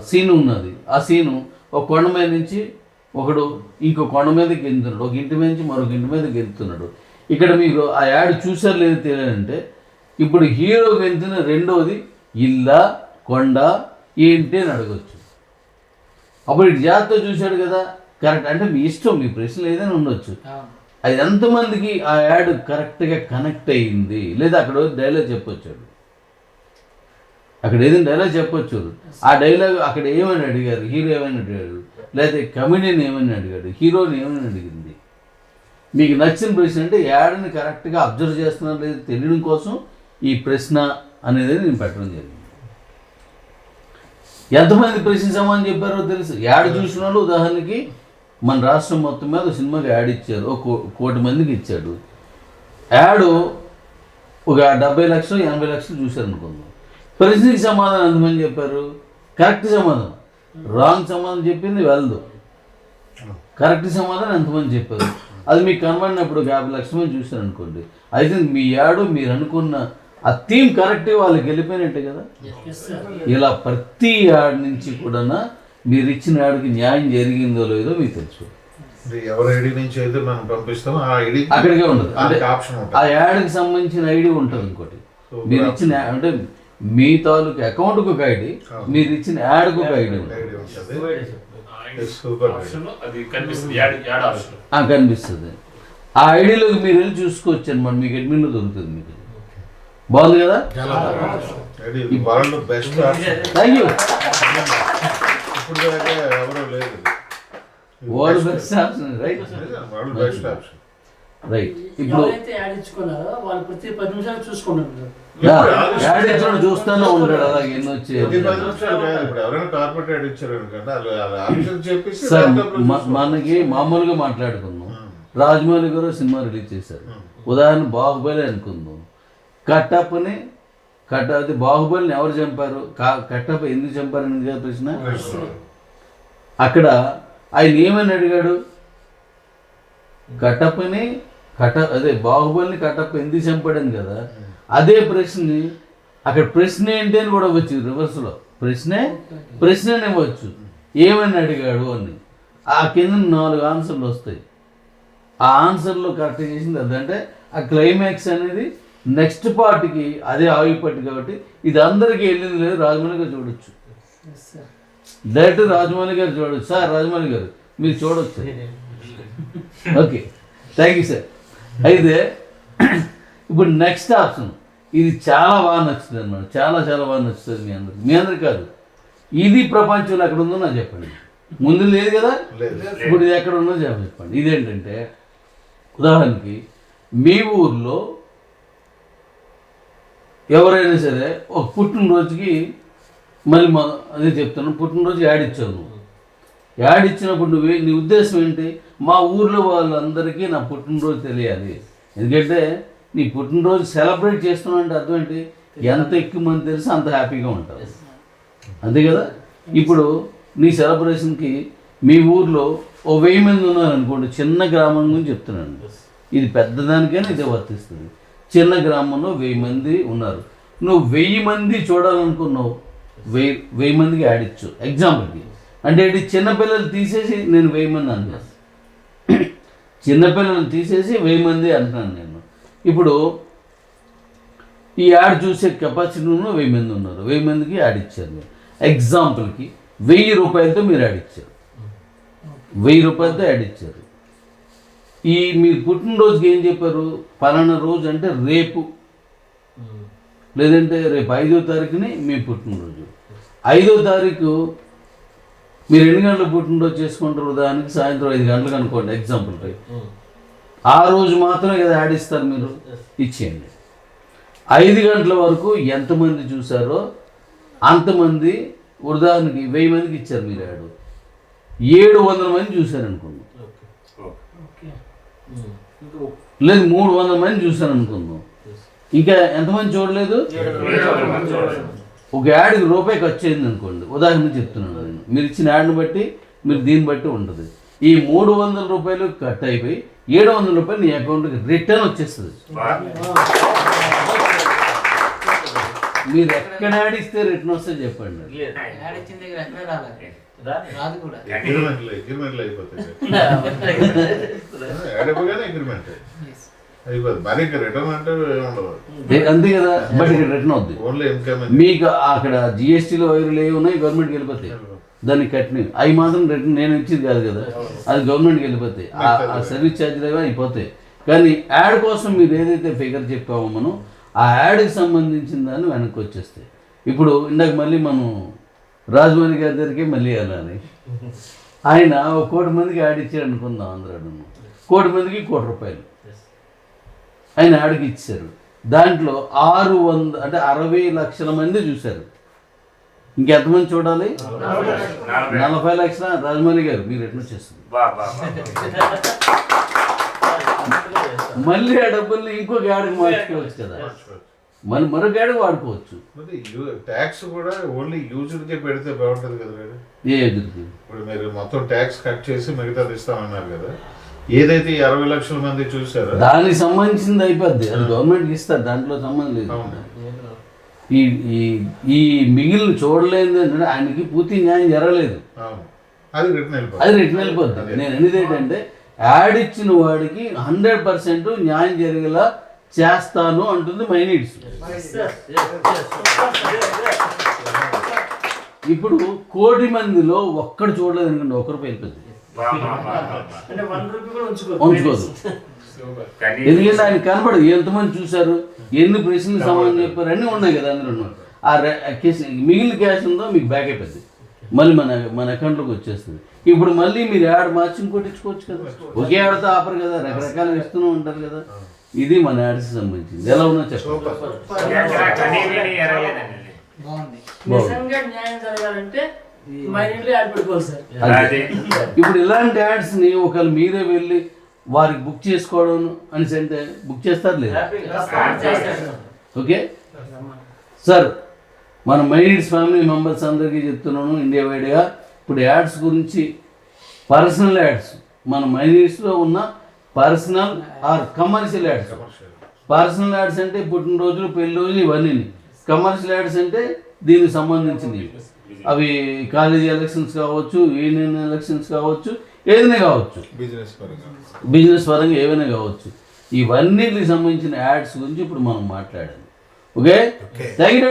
సీన్ ఉన్నది. ఆ సీను ఒక కొండ మీద నుంచి ఒకడు ఇంకో కొండ మీదకి గెలుతున్నాడు, ఒక ఇంటి మీద నుంచి మరొక ఇంటి మీద గెలుతున్నాడు. ఇక్కడ మీకు ఆ యాడ్ చూసారు లేదు తెలియాలంటే, ఇప్పుడు హీరో గెలుతున్న రెండోది ఇల్లా కొండ ఏంటి అని అడగచ్చు. అప్పుడు ఇటు జాగ్రత్త చూశాడు కదా, కరెక్ట్ అంటే మీ ఇష్టం, మీ ప్రశ్నలు ఏదైనా ఉండొచ్చు. అది ఎంతమందికి ఆ యాడ్ కరెక్ట్గా కనెక్ట్ అయ్యింది, లేదా అక్కడ డైలాగ్ చెప్పొచ్చాడు, అక్కడ ఏదైనా డైలాగ్ చెప్పొచ్చు. ఆ డైలాగ్ అక్కడ ఏమని అడిగారు, హీరో ఏమైనా అడిగాడు, లేదా కమెడియన్ ఏమైనా అడిగాడు, హీరోని ఏమైనా అడిగింది. మీకు నచ్చిన ప్రశ్న అంటే యాడ్ని కరెక్ట్గా అబ్జర్వ్ చేస్తున్నారు లేదా తెలియడం కోసం ఈ ప్రశ్న అనేది నేను పెట్టడం జరిగింది. ఎంతమంది ప్రశ్న సమాధానం చెప్పారో తెలుసు. యాడ్ చూసిన వాళ్ళు ఉదాహరణకి మన రాష్ట్రం మొత్తం మీద సినిమాకి యాడ్ ఇచ్చారు, ఒక 1 కోటి మందికి ఇచ్చాడు. యాడ్ ఒక 70 లక్షలు 80 లక్షలు చూశారు అనుకుందాం. ప్రశ్నకి సమాధానం ఎంతమంది చెప్పారు, కరెక్ట్ సమాధానం. రాంగ్ సమాధానం చెప్పింది వెళ్దు, కరెక్ట్ సమాధానం ఎంతమంది చెప్పారు. అది మీకు కనబడినప్పుడు 50 లక్షల మంది చూశారు అనుకోండి, అయితే మీ యాడ్ మీరు అనుకున్న ఆ థీమ్ కరెక్ట్గా వాళ్ళకి వెళ్ళిపోయినట్టే కదా. ఇలా ప్రతి యాడ్ నుంచి కూడా మీరు ఇచ్చిన యాడ్కి న్యాయం జరిగిందో లేదో మీకు తెలుసు. ఎవరి ఐడి నుంచి అయితే మనం పంపిస్తామో ఆ ఐడి అక్కడికే ఉండదు, అంటే ఆప్షన్ ఉంటుంది. ఆ యాడ్కి సంబంధించిన ఐడి ఉంటుంది. ఇంకోటి మీరు ఇచ్చిన అంటే మీ తాలూకు అకౌంట్కి ఒక ఐడి, మీరు ఇచ్చిన యాడ్కి ఒక ఐడి ఉంటుంది. కనిపిస్తుంది. ఆ ఐడిలోకి మీరు వెళ్ళి చూసుకోవచ్చు అనమాట, మీకు అడ్మిన్లో దొరుకుతుంది. మీకు బాగుంది కదా, thank you. World best option, right right. ఇప్పుడు యాడ్ ఇచ్చుకున్నారో వాళ్ళు ప్రతి 10 నిమిషాలు చూసుకుంటున్నారు. యాడ్ ఇచ్చిన చూస్తానే ఉంటాడు, అలాగే ఎన్నో వచ్చేది. సార్ మనకి మామూలుగా మాట్లాడుకుందాం, రాజమౌళి గారు సినిమా రిలీజ్ చేశారు, ఉదాహరణ బాహుబలి అనుకుందాం. కట్టప్పని అది బాహుబలిని ఎవరు చంపారు, కట్టప్ప ఎందుకు చంపారని కదా ప్రశ్న. అక్కడ ఆయన ఏమని అడిగాడు, కట్టప్పని అదే బాహుబలిని కట్టప్ప ఎందుకు చంపాడని కదా. అదే ప్రశ్నని అక్కడ ప్రశ్న ఏంటి అని కూడా వచ్చు, రివర్స్లో ప్రశ్ననే ఇవ్వచ్చు, ఏమని అడిగాడు అని. ఆ కింద 4 ఆన్సర్లు వస్తాయి. ఆ ఆన్సర్లో కరెక్ట్ చేసింది అదంటే ఆ క్లైమాక్స్ అనేది నెక్స్ట్ పార్ట్కి అదే ఆగిపట్టు. కాబట్టి ఇది అందరికీ వెళ్ళింది లేదు, రాజమౌళి గారు చూడొచ్చు, డైరెక్టర్ రాజమౌళి గారు చూడొచ్చు. సార్ రాజమౌళి గారు మీరు చూడొచ్చు. Okay, thank you sir. అయితే ఇప్పుడు నెక్స్ట్ ఆప్షన్, ఇది చాలా బాగా నచ్చుతుంది అన్నమాట, చాలా చాలా బాగా నచ్చుతుంది మీ అందరికి కాదు. ఇది ప్రపంచంలో ఎక్కడ ఉందో నాకు చెప్పండి. ముందు లేదు కదా, ఇప్పుడు ఇది ఎక్కడ ఉందో చెప్పండి. ఇదేంటంటే ఉదాహరణకి మీ ఊర్లో ఎవరైనా సరే ఒక పుట్టినరోజుకి, మళ్ళీ అదే చెప్తాను, పుట్టినరోజు యాడ్ ఇచ్చావు నువ్వు. యాడ్ ఇచ్చినప్పుడు నీ ఉద్దేశం ఏంటి, మా ఊర్లో వాళ్ళందరికీ నా పుట్టినరోజు తెలియాలి. ఎందుకంటే నీ పుట్టినరోజు సెలబ్రేట్ చేస్తున్నావు అంటే అర్థం ఏంటి, ఎంత ఎక్కువ మంది తెలిసి అంత హ్యాపీగా ఉంటారు, అంతే కదా. ఇప్పుడు నీ సెలబ్రేషన్కి మీ ఊర్లో ఓ 1000 మంది ఉన్నారనుకోండి, చిన్న గ్రామం గురించి చెప్తున్నాను, ఇది పెద్దదానికైనా ఇదే వర్తిస్తుంది. చిన్న గ్రామంలో 1000 మంది ఉన్నారు, నువ్వు 1000 మంది చూడాలనుకున్నావు, 1000 మందికి యాడ్ ఇచ్చు ఎగ్జాంపుల్కి. అంటే ఇది చిన్నపిల్లలు తీసేసి నేను 1000 మంది అంటున్నాను, చిన్నపిల్లలు తీసేసి 1000 మంది అంటున్నాను నేను. ఇప్పుడు ఈ యాడ్ చూసే కెపాసిటీ ఉన్న 1000 మంది ఉన్నారు, 1000 మందికి యాడ్ ఇచ్చారు. ఎగ్జాంపుల్కి 1000 రూపాయలతో మీరు యాడ్ ఇచ్చారు, 1000 రూపాయలతో యాడ్ ఇచ్చారు. ఈ మీరు పుట్టినరోజుకి ఏం చెప్పారు, పలానా రోజు అంటే రేపు, లేదంటే రేపు 5వ తారీఖుని మీ పుట్టినరోజు. 5వ తారీఖు మీరు ఎన్ని గంటలకు పుట్టినరోజు చేసుకుంటారు, ఉదాహరణకి సాయంత్రం 5 గంటలకు అనుకోండి ఎగ్జాంపుల్కి. ఆ రోజు మాత్రమే కదా యాడ్ ఇస్తారు, మీరు ఇచ్చేయండి. 5 గంటల వరకు ఎంతమంది చూసారో అంతమంది, ఉదాహరణకి 1000 మందికి ఇచ్చారు మీరు యాడ్, 700 మంది చూశారు అనుకుందాం, లేదు 300 మంది చూశారు అనుకుందాం, ఇంకా ఎంతమంది చూడలేదు, ఒక యాడ్కి రూపాయి ఖర్చు అయింది అనుకోండి, ఉదాహరణ చెప్తున్నాను నేను, మీరు ఇచ్చిన యాడ్ని బట్టి మీరు దీన్ని బట్టి ఉంటుంది. ఈ 300 రూపాయలు కట్ అయిపోయి 700 రూపాయలు నీ అకౌంట్కి రిటర్న్ వచ్చేస్తుంది. మీరు ఎక్కడ యాడ్ ఇస్తే రిటర్న్ వస్తే చెప్పండి. అగ్రిమెంట్లు అయిపోతాయి. యాడ్ అయిపోగానే అగ్రిమెంట్ అయిపోతుంది. మరి ఇంకా రిటర్న్ అంటే ఏముండదు, అంతే కదా. బట్ ఇక్కడ రిటర్న్ అవుద్ది. Only income. మీకు అక్కడ జిఎస్టీలో వైర్లు ఏవి ఉన్నాయి గవర్నమెంట్కి వెళ్ళిపోతాయి, దానికి కట్టినవి అవి మాత్రం రిటర్న్ నేను ఇచ్చింది కాదు కదా, అది గవర్నమెంట్కి వెళ్ళిపోతాయి. ఆ సర్వీస్ ఛార్జీలు ఏవో అయిపోతాయి. కానీ యాడ్ కోసం మీరు ఏదైతే ఫిగర్ చెప్పామో మనం ఆ యాడ్కి సంబంధించిన దాన్ని వెనక్కి వచ్చేస్తాయి. ఇప్పుడు ఇందాక మళ్ళీ మనం రాజమౌళి గారి దగ్గరికి మళ్ళీ వెళ్ళాలి. ఆయన 1 కోటి మందికి యాడ్ ఇచ్చారు అనుకుందాం, ఆంధ్రాలో 1 కోటి మందికి 1 కోటి రూపాయలు ఆయన యాడ్కి ఇచ్చారు. దాంట్లో 60 లక్షల మంది చూశారు. ఇంకెంతమంది చూడాలి? 40 లక్షల. రాజమౌళి గారు మీరు ఎట్లా చేస్తుంది, మళ్ళీ ఆ డబ్బుల్ని ఇంకొక యాడ్కి మార్చుకోవచ్చు కదా, మళ్ళీ మరొక యాడ్కి వాడుకోవచ్చు. ట్యాక్స్ కూడా ఓన్లీ యూజర్కే పెడితే బాగుంటుంది కదా మేడం. ఏ ఎదురుకి ఇప్పుడు మీరు మొత్తం ట్యాక్స్ కట్ చేసి మిగతాది ఇస్తామన్నారు కదా, ఏదైతే 60 లక్షల మంది చూసారో దానికి సంబంధించింది అయిపోద్ది, అది గవర్నమెంట్కి ఇస్తారు, దాంట్లో సంబంధం లేదు. ఈ ఈ మిగిలిన చూడలేదు అంటే ఆయనకి పూర్తి న్యాయం జరగలేదు, అది రిటర్న్ వెళ్ళిపోద్ది. నేను అనేది ఏంటంటే యాడ్ ఇచ్చిన వాడికి 100% న్యాయం జరిగేలా చేస్తాను అంటుంది మై నీడ్స్. ఇప్పుడు 1 కోటి మందిలో ఒక్కడు చూడలేదు అనుకోండి, 1 రూపాయి వెళ్ళిపోద్ది, ఉంచుకోదు. ఎందుకంటే ఆయన కనపడదు, ఎంతమంది చూశారు, ఎన్ని ప్రశ్నలు సమాధానం చెప్పారు, అన్నీ ఉన్నాయి కదా అందులో. ఆ మిగిలిన క్యాష్ ఉందో మీకు బ్యాక్ అయిపోద్ది, మళ్ళీ మన అకౌంట్లోకి వచ్చేస్తుంది. ఇప్పుడు మళ్ళీ మీరు యాడ్ మార్చి ఇంకోటి ఇచ్చుకోవచ్చు కదా, ఒకే యాడ్తో ఆపరు కదా, రకరకాలు ఇస్తూనే ఉంటారు కదా. ఇది మన యాడ్స్ సంబంధించింది. ఎలా ఉన్నా చెప్పండి. నిజంగా న్యాయం జరగాలంటే ఇప్పుడు ఇలాంటి యాడ్స్ ని ఒకవేళ మీరే వెళ్ళి వారికి బుక్ చేసుకోవడం అని అంటే బుక్ చేస్తారు లేదా? ఓకే సార్, మన మైనీడ్స్ ఫ్యామిలీ మెంబర్స్ అందరికీ చెప్తున్నాను ఇండియా వైడ్గా, ఇప్పుడు యాడ్స్ గురించి పర్సనల్ యాడ్స్ మన మైనీడ్స్లో ఉన్న personal or commercial ads. Personal ads అంటే పుట్టినరోజులు, పెళ్లి రోజులు, ఇవన్నీ. కమర్షియల్ యాడ్స్ అంటే దీనికి సంబంధించినవి, అవి కాలేజీ ఎలక్షన్స్ కావచ్చు, యూనియన్ ఎలక్షన్స్ కావచ్చు, ఏదైనా కావచ్చు, బిజినెస్ పరంగా ఏవైనా కావచ్చు. ఇవన్నిటికి సంబంధించిన యాడ్స్ గురించి ఇప్పుడు మనం మాట్లాడాలి. Okay, thank you.